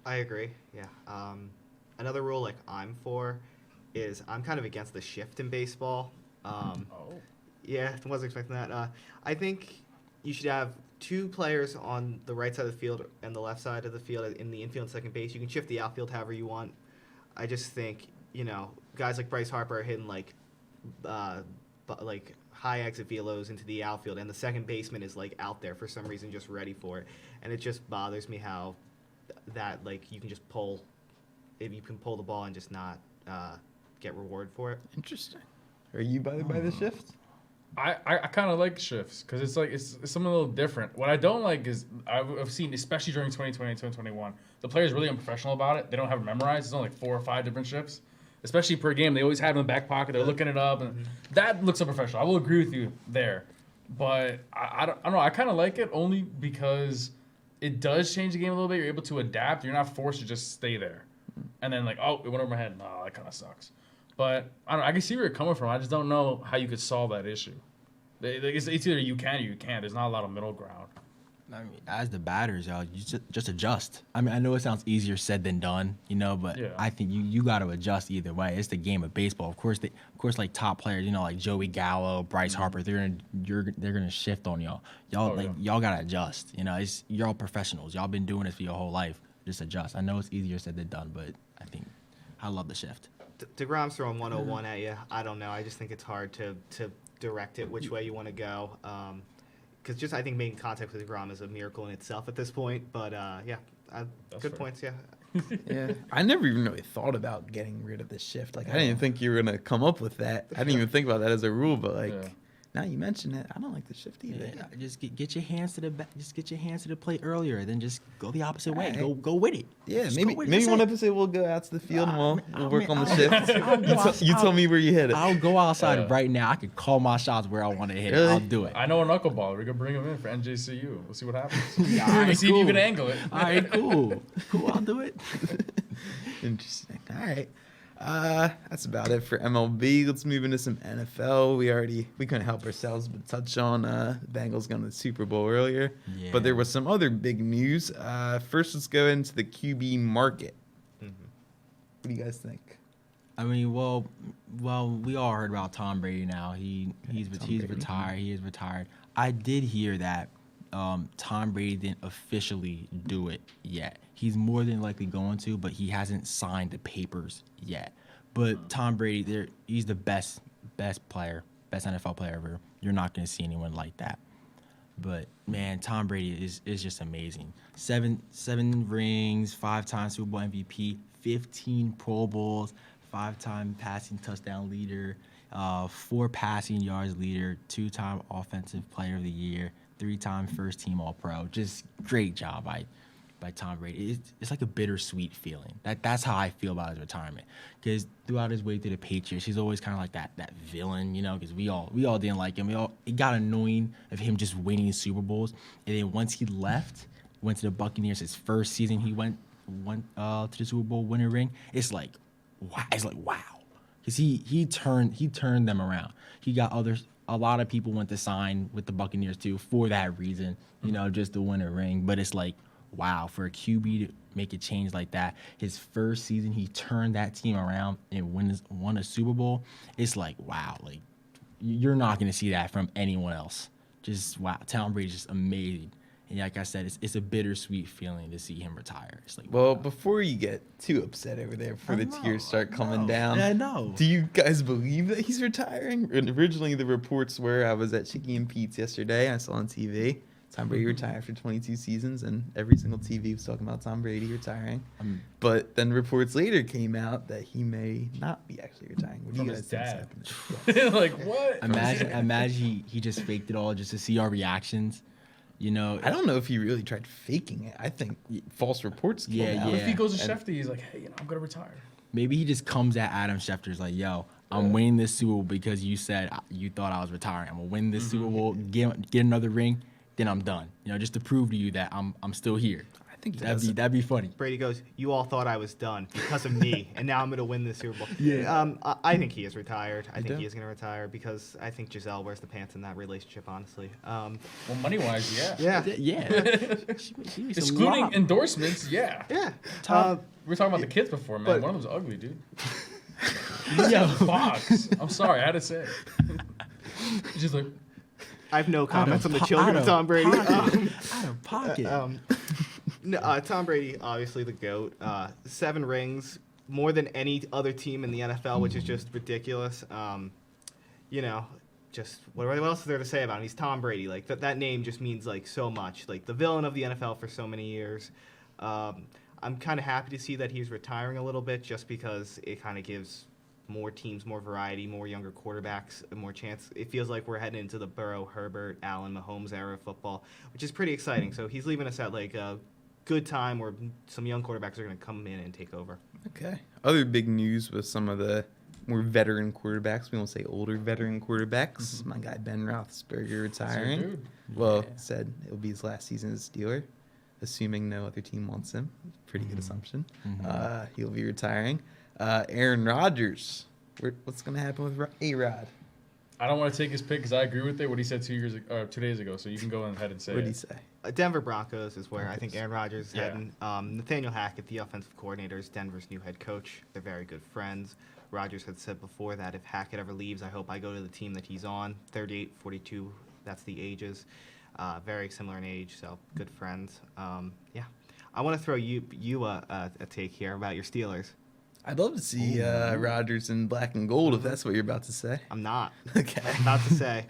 I agree. Yeah. Another rule like I'm for is I'm kind of against the shift in baseball. Yeah, I wasn't expecting that. I think you should have 2 players on the right side of the field and the left side of the field in the infield and second base. You can shift the outfield however you want. I just think, guys like Bryce Harper are hitting like high exit velos into the outfield, and the second baseman is like out there for some reason just ready for it. And it just bothers me how that you can just pull the ball and just not get rewarded for it.
Interesting. Are you by the shift?
I kind of like shifts because it's something a little different. What I don't like is I've seen, especially during 2020 and 2021, the players really unprofessional about it. They don't have it memorized. There's only 4 or 5 different shifts, especially per game. They always have it in the back pocket. They're looking it up, and that looks unprofessional. I will agree with you there, but I don't know. I kind of like it only because it does change the game a little bit. You're able to adapt. You're not forced to just stay there, and then it went over my head. No, that kind of sucks. But I don't know, I can see where you're coming from. I just don't know how you could solve that issue. It's either you can or you can't. There's not a lot of middle ground.
I mean, as the batters, y'all, you just adjust. I mean, I know it sounds easier said than done, but
Yeah.
I think you got to adjust either way. It's the game of baseball. Of course, like top players, like Joey Gallo, Bryce Harper, they're gonna shift on y'all. Y'all gotta adjust. You're all professionals. Y'all been doing this for your whole life. Just adjust. I know it's easier said than done, but I love the shift.
DeGrom's throwing 101 at you. I don't know. I just think it's hard to direct it which way you want to go. Because I think making contact with DeGrom is a miracle in itself at this point. But good
fair.
points. Yeah.
Yeah. I never even really thought about getting rid of the shift. I didn't think you were gonna come up with that. I didn't even think about that as a rule. But now you mention it, I don't like the shift either.
Yeah, just get your hands to the just get your hands to the plate earlier, then just go the opposite way. Go with it.
Yeah,
Just
maybe
go with it.
maybe
That's
one
it.
episode we'll go out to the field and we'll work on the
I'll
shift. You tell me where you hit it.
I'll go outside
Yeah.
right now. I can call my shots where I want to hit it.
Really?
I'll do it.
I know a knuckleballer. We could bring him in for NJCU. We'll see what happens.
Yeah,
We're
all
gonna
right,
see if you
cool.
can angle it.
All right, cool. I'll do it.
Interesting. All right. That's about it for MLB. Let's move into some NFL. We couldn't help ourselves but touch on Bengals going to the Super Bowl earlier.
Yeah.
But there was some other big news. First, let's go into the QB market. What do you guys think?
I mean, well, we all heard about Tom Brady now. He's
Brady.
retired. He is retired. I did hear that Tom Brady didn't officially do it yet. He's more than likely going to, but he hasn't signed the papers yet. But Tom Brady, he's the best player, best NFL player ever. You're not going to see anyone like that. But man, Tom Brady is just amazing. Seven rings, 5-time Super Bowl MVP, 15 Pro Bowls, 5-time passing touchdown leader, 4 passing yards leader, 2-time Offensive Player of the Year, 3-time First Team All Pro. Just great job by Tom Brady. It's like a bittersweet feeling. That's how I feel about his retirement. Because throughout his way to the Patriots, he's always kind of like that villain, because we all didn't like him. It got annoying of him just winning Super Bowls. And then once he left, went to the Buccaneers, his first season he went to the Super Bowl winning ring. It's like wow. Because he turned them around. He got a lot of people went to sign with the Buccaneers too for that reason, just to win a ring. But it's like, wow, for a QB to make a change like that, his first season, he turned that team around and won a Super Bowl. It's like, wow, like you're not going to see that from anyone else. Just, wow, Tom Brady's just amazing. And like I said, it's a bittersweet feeling to see him retire. It's like,
Well,
wow.
before you get too upset over there, before the tears start coming down,
I know.
do you guys believe that he's retiring? And originally, the reports were, I was at Chicky and Pete's yesterday. I saw on TV, Tom Brady retired for 22 seasons, and every single TV was talking about Tom Brady retiring. But then reports later came out that he may not be actually retiring. What do
From
you
his
guys
dad.
think's happening?
Like, what?
Imagine he just faked it all just to see our reactions. You know,
I don't know if he really tried faking it. I think false reports came
Yeah,
out.
What if he goes to
And-
Shefty? He's like, hey, I'm going to retire.
maybe he just comes at Adam Schefter's like, yo, I'm winning this Super Bowl because you said you thought I was retiring. I'm gonna win this Super Bowl, get another ring, then I'm done. You know, just to prove to you that I'm still here.
I think he does.
That'd be funny.
Brady goes, "You all thought I was done because of me, and now I'm going to win this Super Bowl." I think he is retired. I think
do?
he is going to retire because I think Giselle wears the pants in that relationship. Honestly,
Well, money-wise, yeah.
yeah,
Yeah. She makes some
Excluding
lop.
endorsements, yeah.
yeah.
We were talking about the kids before, man.
But-
One of them's ugly, dude.
Yo.
Fox. I'm sorry, I had to say it. He's just like,
I have no comments on the
po-
children
out
of Tom Brady.
Out of pocket.
No, Tom Brady, obviously the GOAT. 7 rings, more than any other team in the NFL, which is just ridiculous. You know, just what else is there to say about him? He's Tom Brady. Like that name just means like so much. Like the villain of the NFL for so many years. I'm kind of happy to see that he's retiring a little bit, just because it kind of gives more teams more variety, more younger quarterbacks, more chance. It feels like we're heading into the Burrow, Herbert, Allen, Mahomes era of football, which is pretty exciting. So he's leaving us at like a good time where some young quarterbacks are going to come in and take over.
Okay. Other big news was some of the more veteran quarterbacks. We won't say older veteran quarterbacks. My guy Ben Roethlisberger retiring.
dude.
Well, said it'll be his last season as a Steeler, assuming no other team wants him. Pretty good assumption. He'll be retiring. Aaron Rodgers. What's going to happen with A-Rod?
I don't want to take his pick because I agree with it. What he said 2 days ago. So you can go ahead and say
What did
it.
he say?
Denver Broncos is where I think Aaron Rodgers is
Yeah.
heading. Nathaniel Hackett, the offensive coordinator, is Denver's new head coach. They're very good friends. Rodgers had said before that if Hackett ever leaves, I hope I go to the team that he's on. 38, 42, that's the ages. Very similar in age, so good friends. Yeah. I want to throw you a take here about your Steelers.
I'd love to see Rodgers in black and gold if that's what you're about to say.
I'm not.
Okay.
I'm about to say,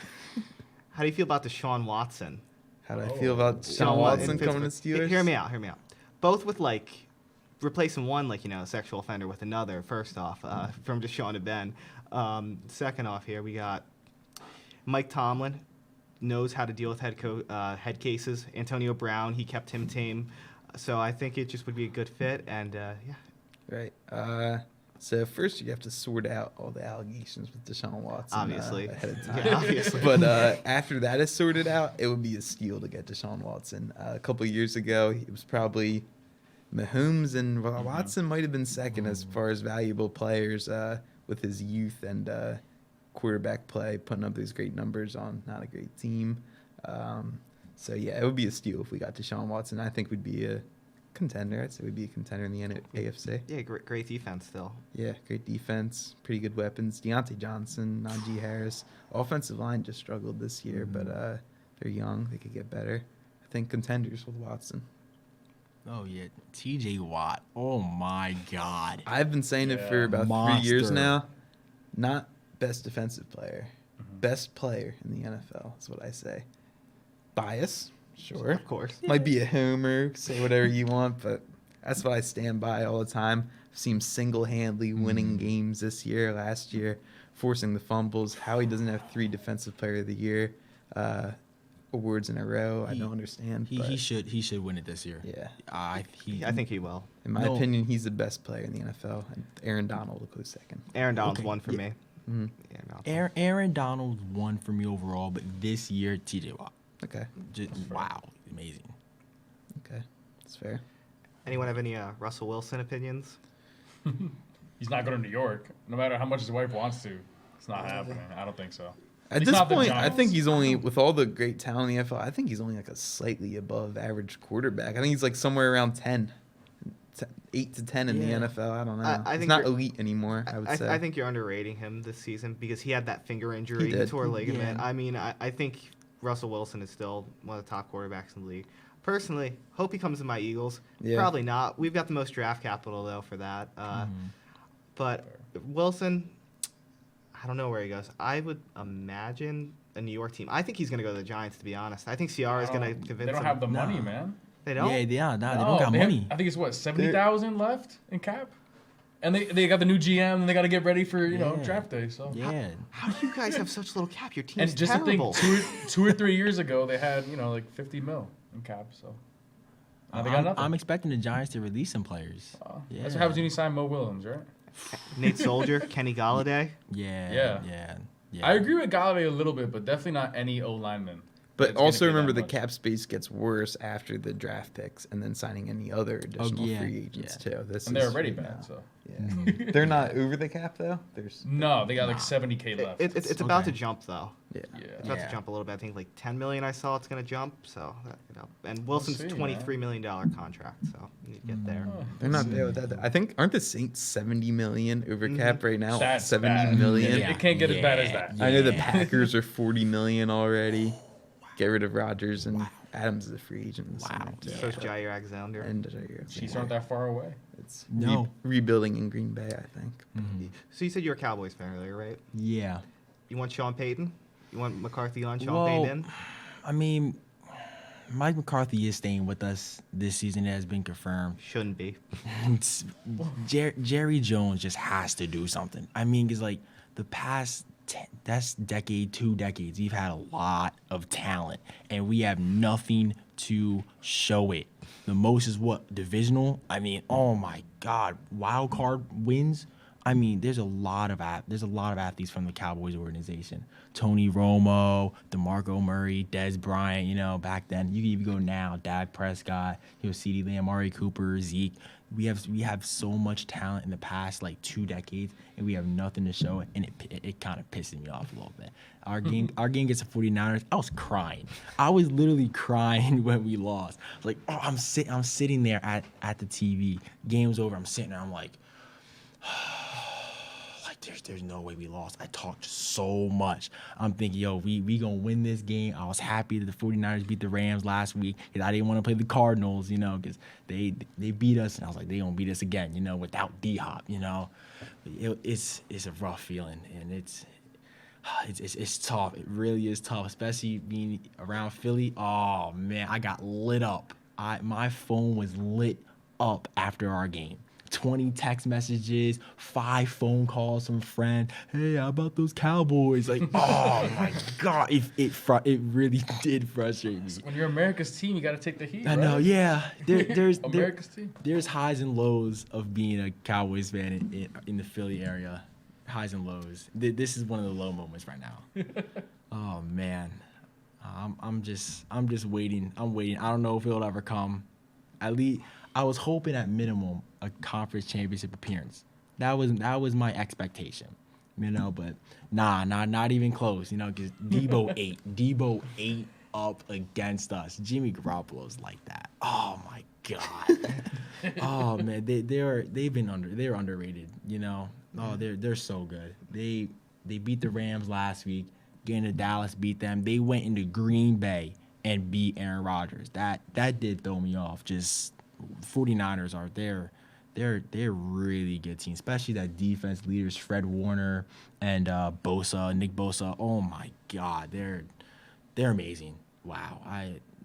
how do you feel about Deshaun Watson?
How do I feel about
Deshaun
Sean Watson
in
coming to
Pittsburgh?
Steelers?
Hear me out. Both with like replacing one a sexual offender with another. First off, from Deshaun to Ben. Second off, here we got Mike Tomlin knows how to deal with head cases. Antonio Brown, he kept him tame. So I think it just would be a good fit. And yeah.
Right. So first you have to sort out all the allegations with Deshaun Watson.
Obviously.
Ahead of time.
Yeah, obviously.
But after that is sorted out, it would be a steal to get Deshaun Watson. A couple of years ago, it was probably Mahomes and Watson might have been second as far as valuable players with his youth and quarterback play, putting up those great numbers on not a great team. So yeah, it would be a steal if we got Deshaun Watson. I think we'd be a contender. I'd say we'd be a contender in the AFC.
Yeah, great defense still.
Yeah, great defense, pretty good weapons. Deontay Johnson, Najee Harris. Offensive line just struggled this year, but they're young. They could get better. I think contenders with Watson.
Oh, yeah. TJ Watt. Oh, my God.
I've been saying it for
Yeah.
about 3 years
Monster.
now. Not best defensive player. Best player in the NFL is what I say. Bias, sure.
Of course.
Might be a homer, say whatever you want, but that's what I stand by all the time. I've seen him single-handedly winning games this year, last year, forcing the fumbles. How he doesn't have 3 Defensive Player of the Year awards in a row, I don't understand.
He
but
should win it this year.
yeah,
I think he will.
in my
No.
opinion, he's the best player in the NFL, and Aaron Donald will go second.
Aaron Donald's
Okay,
one for
yeah.
me.
Mhm.
Aaron Donald.
Aaron Donald won for me overall, but this year, TJ Watt.
Okay,
Just, wow. Amazing.
okay, that's fair.
Anyone have any Russell Wilson opinions?
He's not going to New York, no matter how much his wife wants to. It's not happening. I don't think so.
At
He's
this
not the
point, I
Giants.
think he's only, with all the great talent in the NFL, I think he's only like a slightly above average quarterback. I think he's like somewhere around 8 to 10 in
Yeah.
the NFL. I don't know.
I
He's
think
not
you're-
elite anymore, I would say.
I think you're underrating him this season because he had that finger injury,
did.
tore ligament.
Yeah.
I mean, I think Russell Wilson is still one of the top quarterbacks in the league. Personally, hope he comes to my Eagles.
Yeah.
Probably not. We've got the most draft capital, though, for that. But Wilson, I don't know where he goes. I would imagine a New York team. I think he's going to go to the Giants, to be honest. I think Ciara is going to convince
They don't
him.
have the money,
No.
man.
They don't?
Yeah, they don't
No,
got
they have-
money.
I think it's what 70,000 left in cap, and they got the new GM and they got to get ready for
Yeah.
draft day. So
Yeah.
How do you guys have such little cap? Your team's
and just
terrible.
to think, two or 3 years ago they had like 50 mil in cap. So now they got nothing.
I'm expecting the Giants to release some players.
That's what happens when you sign Mo Williams, right?
Nate Soldier, Kenny Galladay.
Yeah.
I agree with Galladay a little bit, but definitely not any O lineman.
But
It's gonna
also
be that
remember the
much.
cap space gets worse after the draft picks and then signing any other additional
yeah,
free agents
yeah.
too. This
And they're
is
already
right
bad,
now.
so
Yeah. They're not over the cap though. There's
no, they got like 70K left.
It's about to
Okay.
jump, though.
yeah.
It's about
Yeah.
to jump a little bit. I think like 10 million I saw it's going to jump. So, and Wilson's
see,
$23 million contract. So, you need to get there.
Oh,
They're not
see.
there with that. I think aren't the Saints 70 million over cap right now?
That's
70
bad.
million.
It can't get as bad as that.
I know the
Yeah.
Packers are 40 million already. Get rid of Rodgers and Adams is a free agent this summer, too.
So is Jair Alexander.
And Jair.
Chiefs aren't that far away.
It's
No.
rebuilding in Green Bay, I think.
So you said you're a Cowboys fan earlier, right?
Yeah.
You want Sean Payton? You want McCarthy on Sean
Well,
Payton in?
I mean, Mike McCarthy is staying with us this season. It has been confirmed.
Shouldn't be.
It's- Jerry Jones just has to do something. I mean, because like the past that's decade, 2 decades, we've had a lot of talent, and we have nothing to show it. The most is what divisional. I mean, oh my God, wild card wins. I mean, there's a lot of athletes from the Cowboys organization. Tony Romo, DeMarco Murray, Dez Bryant. Back then, you can even go now. Dak Prescott, CeeDee Lamb, Amari Cooper, Zeke. We have so much talent in the past like 2 decades, and we have nothing to show it, and it kind of pisses me off a little bit. Our game against the 49ers, I was crying. I was literally crying when we lost. Like, oh, I'm sitting there at the TV. Game's over. I'm sitting there. I'm like, there's no way we lost. I talked so much. I'm thinking, yo, we gonna win this game. I was happy that the 49ers beat the Rams last week because I didn't want to play the Cardinals, because they beat us, and I was like, they gonna beat us again, without D-Hop, It's a rough feeling, and it's tough. It really is tough, especially being around Philly. Oh man, I got lit up. My phone was lit up after our game. 20 text messages, 5 phone calls from friends. Hey, how about those Cowboys? Like, oh my God, it really did frustrate me.
When you're America's team, you got to take the heat.
I know,
right?
yeah. There's
America's team.
There's highs and lows of being a Cowboys fan in the Philly area. Highs and lows. This is one of the low moments right now. Oh man, I'm just waiting. I'm waiting. I don't know if it'll ever come. At least I was hoping at minimum a conference championship appearance. That was my expectation, But not even close. Because Debo ate up against us. Jimmy Garoppolo's like that. Oh my God. Oh man, they're underrated. Oh, they're so good. They beat the Rams last week. Getting to Dallas, beat them. They went into Green Bay and beat Aaron Rodgers. That did throw me off. Just 49ers are they're a really good team, especially that defense leaders Fred Warner and Nick Bosa. Oh my God, they're amazing. Wow,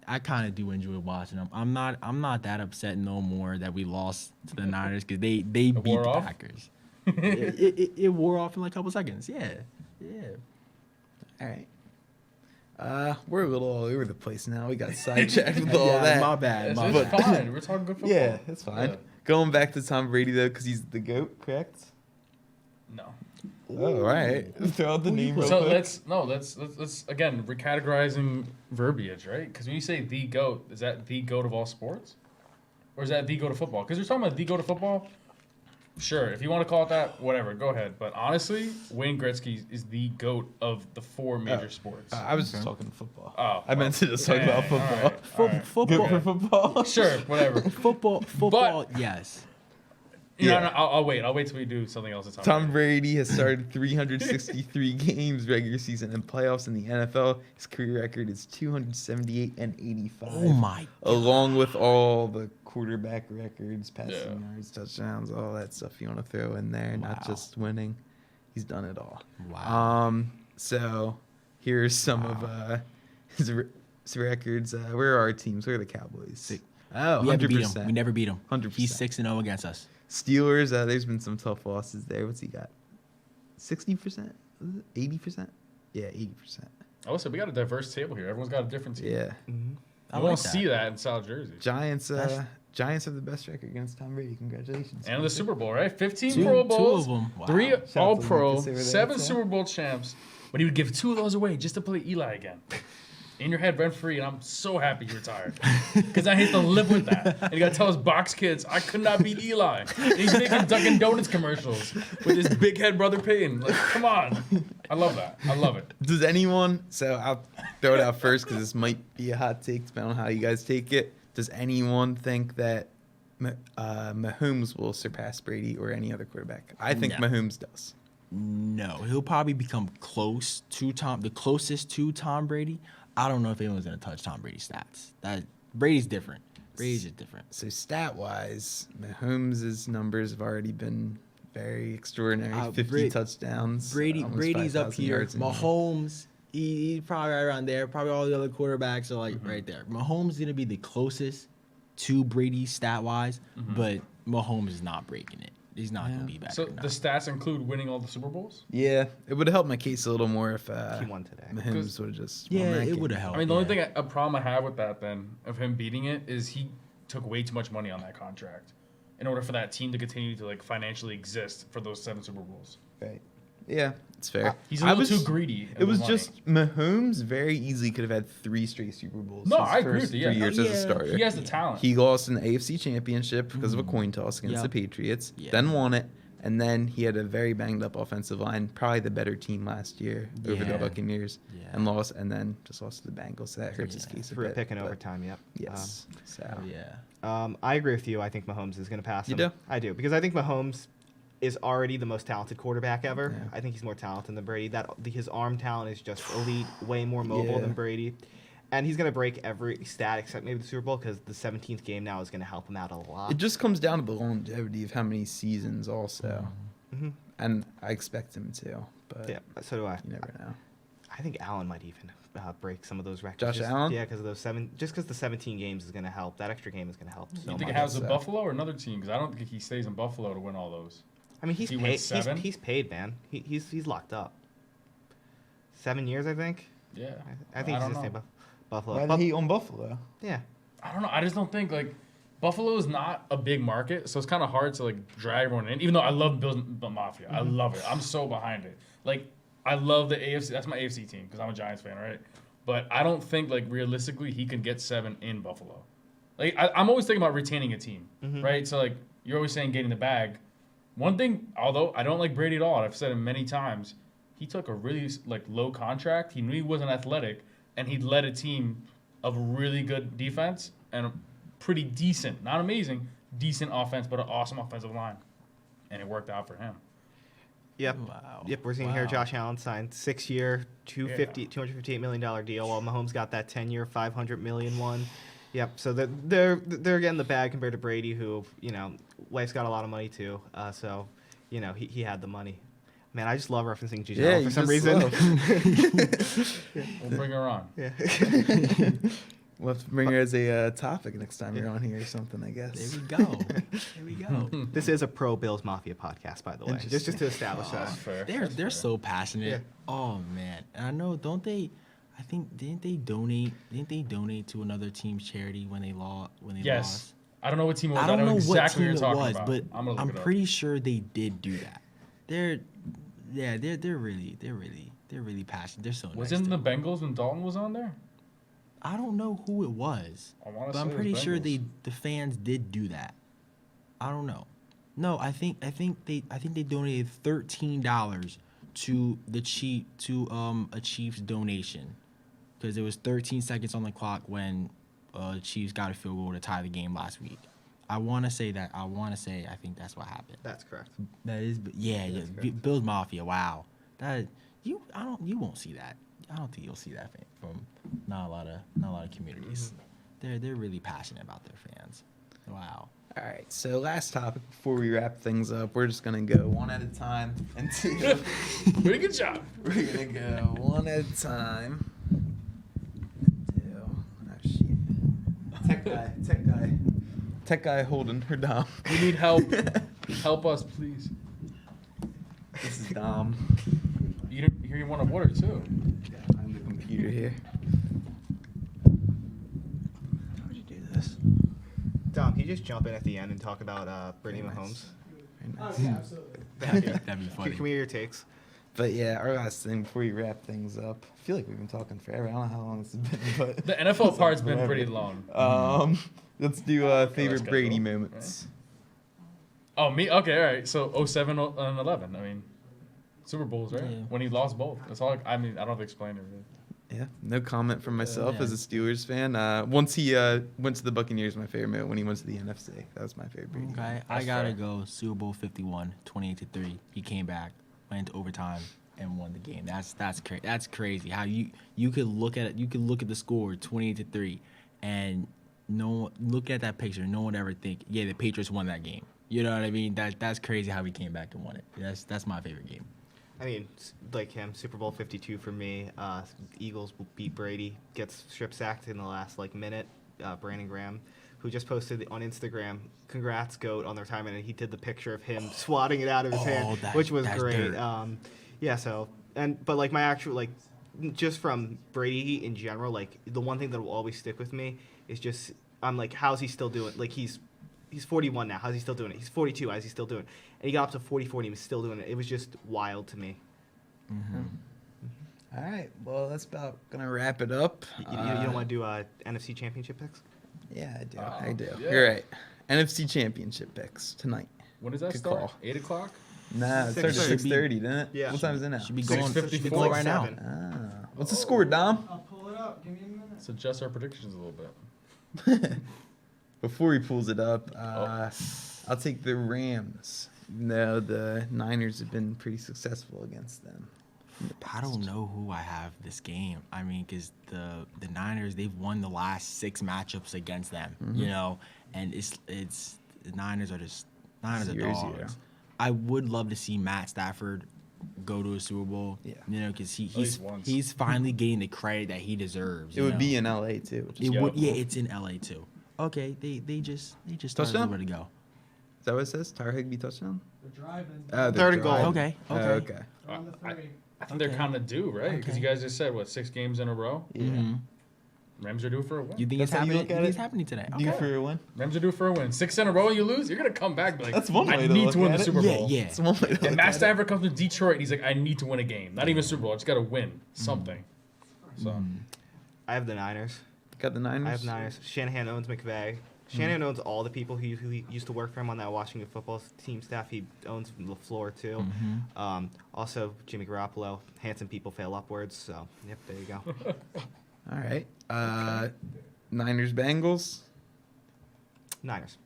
I kind of do enjoy watching them. I'm not that upset no more that we lost to the Niners because they beat
wore
the
off?
Packers. it wore off in like a couple seconds. Yeah.
All right. We're a little all over the place now. We got sidetracked with all that.
My bad.
It's,
My
it's
bad.
fine. We're talking good football.
Yeah, it's fine.
Yeah.
Going back to Tom Brady though, because he's the GOAT, correct?
No.
Oh, all right. Throw out the name real
So
quick.
let's again, we're categorizing verbiage, right? Because when you say the GOAT, is that the GOAT of all sports, or is that the GOAT of football? Because you're talking about the GOAT of football. Sure, if you want to call it that, whatever, go ahead. But honestly, Wayne Gretzky is the GOAT of the 4 major sports.
I was just talking football.
Oh,
I meant to just talk about football.
All right.
Football.
Good for football.
Sure, whatever.
Football, yes.
Yeah. No, I'll wait. I'll wait till we do something else.
Tom Brady has started 363 games regular season and playoffs in the NFL. His career record is 278 and 85.
Oh my!
Along with all the quarterback records, passing yards, touchdowns, all that stuff you want to throw in there, not just winning. He's done it all.
Wow.
So here's some of his records. Where are our teams? Where are the Cowboys?
Oh, we never beat him.
100%.
We never beat him.
100%.
He's 6-0 against us.
Steelers, there's been some tough losses there. What's he got? 60%? 80%? Yeah, 80%.
Oh, so we got a diverse table here. Everyone's got a different team.
Yeah.
Mm-hmm.
I won't see that in South Jersey.
Giants have the best record against Tom Brady. Congratulations.
And the Super Bowl, right? 15
Two
Pro Bowls,
of them. Wow.
3
Shout out to
All-Pro,
Lucas over there,
7
too.
Super Bowl champs. But he would give 2 of those away just to play Eli again. In your head, rent free, and I'm so happy he retired. Because I hate to live with that. And you got to tell his box kids, I could not beat Eli. And he's making Dunkin' Donuts commercials with his big head brother Peyton. Like, come on. I love that. I love it.
Does anyone, so I'll throw it out first because this might be a hot take depending on how you guys take it. Does anyone think that Mahomes will surpass Brady or any other quarterback? I think
No.
Mahomes does.
No, he'll probably become the closest to Tom Brady. I don't know if anyone's gonna touch Tom Brady's stats. Brady's different. Brady's just different.
So stat-wise, Mahomes' numbers have already been very extraordinary. 50 touchdowns. almost
Brady's up
5,000
here.
yards in
Mahomes, he's probably right around there. Probably all the other quarterbacks are like right there. Mahomes is gonna be the closest to Brady stat-wise, but Mahomes is not breaking it. He's not gonna be back.
So the stats include winning all the Super Bowls?
Yeah, it would have helped my case a little more if
He won today.
Mahomes would have just
Yeah,
won that
it
game.
would have helped.
I mean, the only thing, a problem I have with that then, of him beating it, is he took way too much money on that contract in order for that team to continue to like financially exist for those 7 Super Bowls.
Right. Yeah, it's fair.
He's a little too greedy.
It was just Mahomes very easily could have had 3 straight Super Bowls.
No,
his
I agree
first
with you, yeah.
3 years as a starter.
He has the talent.
He lost an AFC Championship because of a coin toss against
Yeah.
the Patriots.
Yeah.
Then won it, and then he had a very banged up offensive line, probably the better team last year over the
Yeah.
Buccaneers,
Yeah.
and lost, and then just lost to the Bengals. So that hurts his case a
Threw a
bit.
pick in
but
overtime, yep.
Yes. So
Yeah.
I agree with you. I think Mahomes is going to pass
You
him.
do?
I do, because I think Mahomes is already the most talented quarterback ever.
Yeah.
I think he's more talented than Brady. His arm talent is just elite, way more mobile
Yeah.
than Brady. And he's going to break every stat except maybe the Super Bowl because the 17th game now is going to help him out a lot.
it just comes down to the longevity of how many seasons, also,
Mhm.
and I expect him to. But
Yeah, so do I.
you never know.
I think Allen might even break some of those records.
Josh Allen?
Yeah, because of those because the 17 games is going to help. That extra game is going to help so
You think
much.
it has a
so.
Buffalo or another team? Because I don't think he stays in Buffalo to win all those.
I mean, he's
He
paid.
went 7?
He's paid, man. He's locked up. 7 years, I think.
Yeah.
I think he's
don't
going to stay
know.
Buffalo.
Why did he on Buffalo?
Yeah.
I don't know. I just don't think like Buffalo is not a big market, so it's kind of hard to like drag everyone in. Even though I love Bills Mafia, I love it. I'm so behind it. Like I love the AFC. That's my AFC team because I'm a Giants fan, right? But I don't think like realistically he can get 7 in Buffalo. Like I'm always thinking about retaining a team, right? So like you're always saying getting the bag. One thing, although I don't like Brady at all, and I've said it many times, he took a really like low contract. He knew he wasn't athletic, and he led a team of really good defense and a pretty decent, not amazing, decent offense, but an awesome offensive line, and it worked out for him.
Yep.
Wow.
Yep. We're seeing here Josh Allen signed 6-year, $258 million deal, while Mahomes got that 10-year, $500 million one. Yep. So they're getting the bag compared to Brady, who wife's got a lot of money too. So he had the money. Man, I just love referencing Giselle
Yeah,
for
you
some
just
reason.
We'll bring her on.
Yeah.
We'll have to bring her as a topic next time you're on here or something, I guess.
There we go. There we go.
This is a pro Bills Mafia podcast, by the way. Just to establish
That's
that.
fair.
They're
That's fair.
so passionate.
Yeah.
Oh man, and I know. Don't they? I think didn't they donate to another team's charity when they lost?
Yes. I don't know what team it was.
I don't know
exactly
what team
what
it
you're
was,
talking
but
about. I'm gonna look
I'm
it up.
pretty sure they did do that. They're really passionate. They're so
Was
nice.
it
to
the
me.
Bengals when Dalton was on there?
I don't know who it was,
I want
but
to say
I'm
it was
pretty sure
Bengals.
the fans did do that. I don't know. No, I think they donated $13 to the a Chiefs donation because it was 13 seconds on the clock when the Chiefs got a field goal to tie the game last week. I think that's what happened.
That's correct.
That is, yeah.
correct.
Bills Mafia. Wow, you won't see that. I don't think you'll see that from not a lot of communities. They're really passionate about their fans. Wow.
All right, so last topic before we wrap things up, we're just gonna go one at a time until
Pretty good job.
we're gonna go one at a time. Tech guy holding her Dom.
We need help. Help us, please.
This is Dom.
You want a water too?
I'm the computer here. How'd you do this?
Dom, can you just jump in at the end and talk about Brady
Very nice.
Mahomes?
Very nice.
Okay, absolutely.
That'd be funny.
Can we hear your takes?
But yeah, our last thing before we wrap things up. I feel like we've been talking forever. I don't know how long this has been, but
The NFL part's been
forever.
pretty long.
Let's do favorite
go.
Brady moments.
Oh, me? Okay, all right. So 07 and 11. I mean, Super Bowls, right?
Yeah.
When he lost both. That's all. I mean, I don't have to explain it really.
Yeah, no comment from myself
Yeah.
as a Steelers fan. Once he went to the Buccaneers, my favorite moment when he went to the NFC. That was my favorite Brady.
Okay,
moment.
I
That's
gotta
fair.
go Super Bowl 51, 28-3. He came back, went into overtime, and won the game. That's crazy. How you could look at it. You could look at the score 28-3, and look at that picture. No one ever think, yeah, the Patriots won that game. You know what I mean? That's crazy how he came back and won it. That's my favorite game.
I mean, like him, Super Bowl 52 for me. Eagles will beat Brady. Gets strip sacked in the last minute. Brandon Graham, who just posted on Instagram, "Congrats, GOAT," on the retirement, and he did the picture of him swatting it out of his hand, which was
that's
great.
dirt.
Yeah. So but my actual just from Brady in general, the one thing that will always stick with me is just I'm like, how's he still doing? Like he's 41 now. How's he still doing it? He's 42. How's he still doing it? And he got up to 44 and he was still doing it. It was just wild to me.
All right, well, that's about gonna wrap it up.
You don't want to do NFC Championship picks?
Yeah, I do.
Oh,
I do.
yeah.
You're right. NFC Championship picks tonight.
When does that
Good
start?
call.
8 o'clock?
Nah, it started at
6:30.
6:30, didn't it?
Yeah.
What time is it now?
Should be
6:54.
should be going right now.
6:07.
Ah, what's the score, Dom?
I'll pull it up. Give me a minute.
Let's adjust our predictions a little bit.
Before he pulls it up, I'll take the Rams. No, the Niners have been pretty successful against them.
I don't know who I have this game. I mean, because the Niners, they've won the last 6 matchups against them, you know, and it's the Niners are just
0-0.
dogs. I would love to see Matt Stafford go to a Super Bowl,
Yeah.
you know, because
least once.
he's finally getting the credit that he deserves.
It would be in LA too. Which is
It
Yeah.
would, yeah, it's in LA too. Okay, they just started
Touchdown?
where to go.
Is that what it says? Tyler Higbee touchdown?
They're driving.
They're
Third and goal.
driving.
Okay,
Oh,
okay.
okay.
They're on the 3.
I think they're
Okay.
kind of due, right? Because
Okay.
you guys just said, 6 games in a row?
Yeah.
Mhm.
Rams are due for a win.
You think
That's
it's
how you
happening?
look at
You think it's
it?
happening today?
Due
Okay.
for a win?
Rams are due for a win. 6 in a row and you lose? You're going to come back and be like,
That's one way
I
to
need
look
to win
at
the
it.
Super
Yeah,
Bowl.
yeah.
It's one way to
And
look
Matt
at it.
Stafford comes to Detroit and he's like, I need to win a game. Not even a Super Bowl. I just got to win something. So,
I have the Niners.
Got the Niners?
I have Niners. Shanahan owns McVay. Shanahan owns all the people who used to work for him on that Washington football team staff. He owns LaFleur too. Also, Jimmy Garoppolo. Handsome people fail upwards. So, yep, there you go.
All right. Niners, Bengals.
Niners.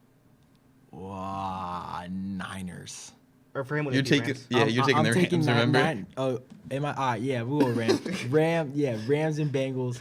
Wow, Niners.
Or for him, would
You're
it be
taking,
Rams?
yeah, you're taking the Rams, remember?
Am I? Yeah, we'll go Rams. Rams and Bengals.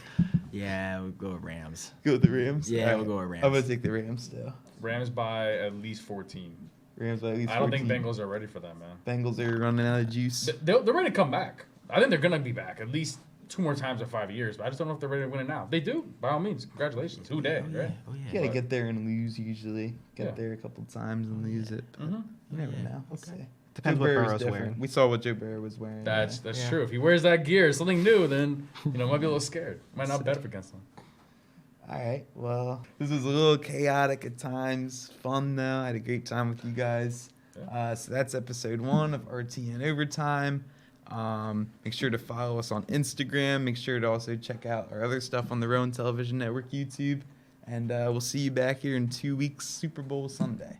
Yeah, we'll go with Rams.
Go with the Rams?
Yeah,
All
we'll go with
I'm going
Rams.
to take the Rams still.
Rams by at least 14.
Rams by at least
I don't think
14.
Bengals are ready for that, man.
Bengals are running out of juice.
They're ready to come back. I think they're going to be back at least 2 more times in 5 years, but I just don't know if they're ready to win it now. They do, by all means. Congratulations. Who did,
Oh,
right?
yeah. Oh,
You
yeah.
got to get there and lose usually. Get
Yeah.
there a couple times and lose it. But
Mhm.
You never
Yeah.
know. We'll see.
Depends
Joe
what
Burrow's
Burrow's
different.
wearing.
We saw what Joe Burrow was wearing.
That's
Yeah.
true. If he wears that gear, something new, then might be a little scared. Might not bet against him.
All right. Well, this was a little chaotic at times. Fun though. I had a great time with you guys. So that's episode 1 of RTN Overtime. Make sure to follow us on Instagram. Make sure to also check out our other stuff on the Rowan Television Network YouTube. And we'll see you back here in 2 weeks, Super Bowl Sunday.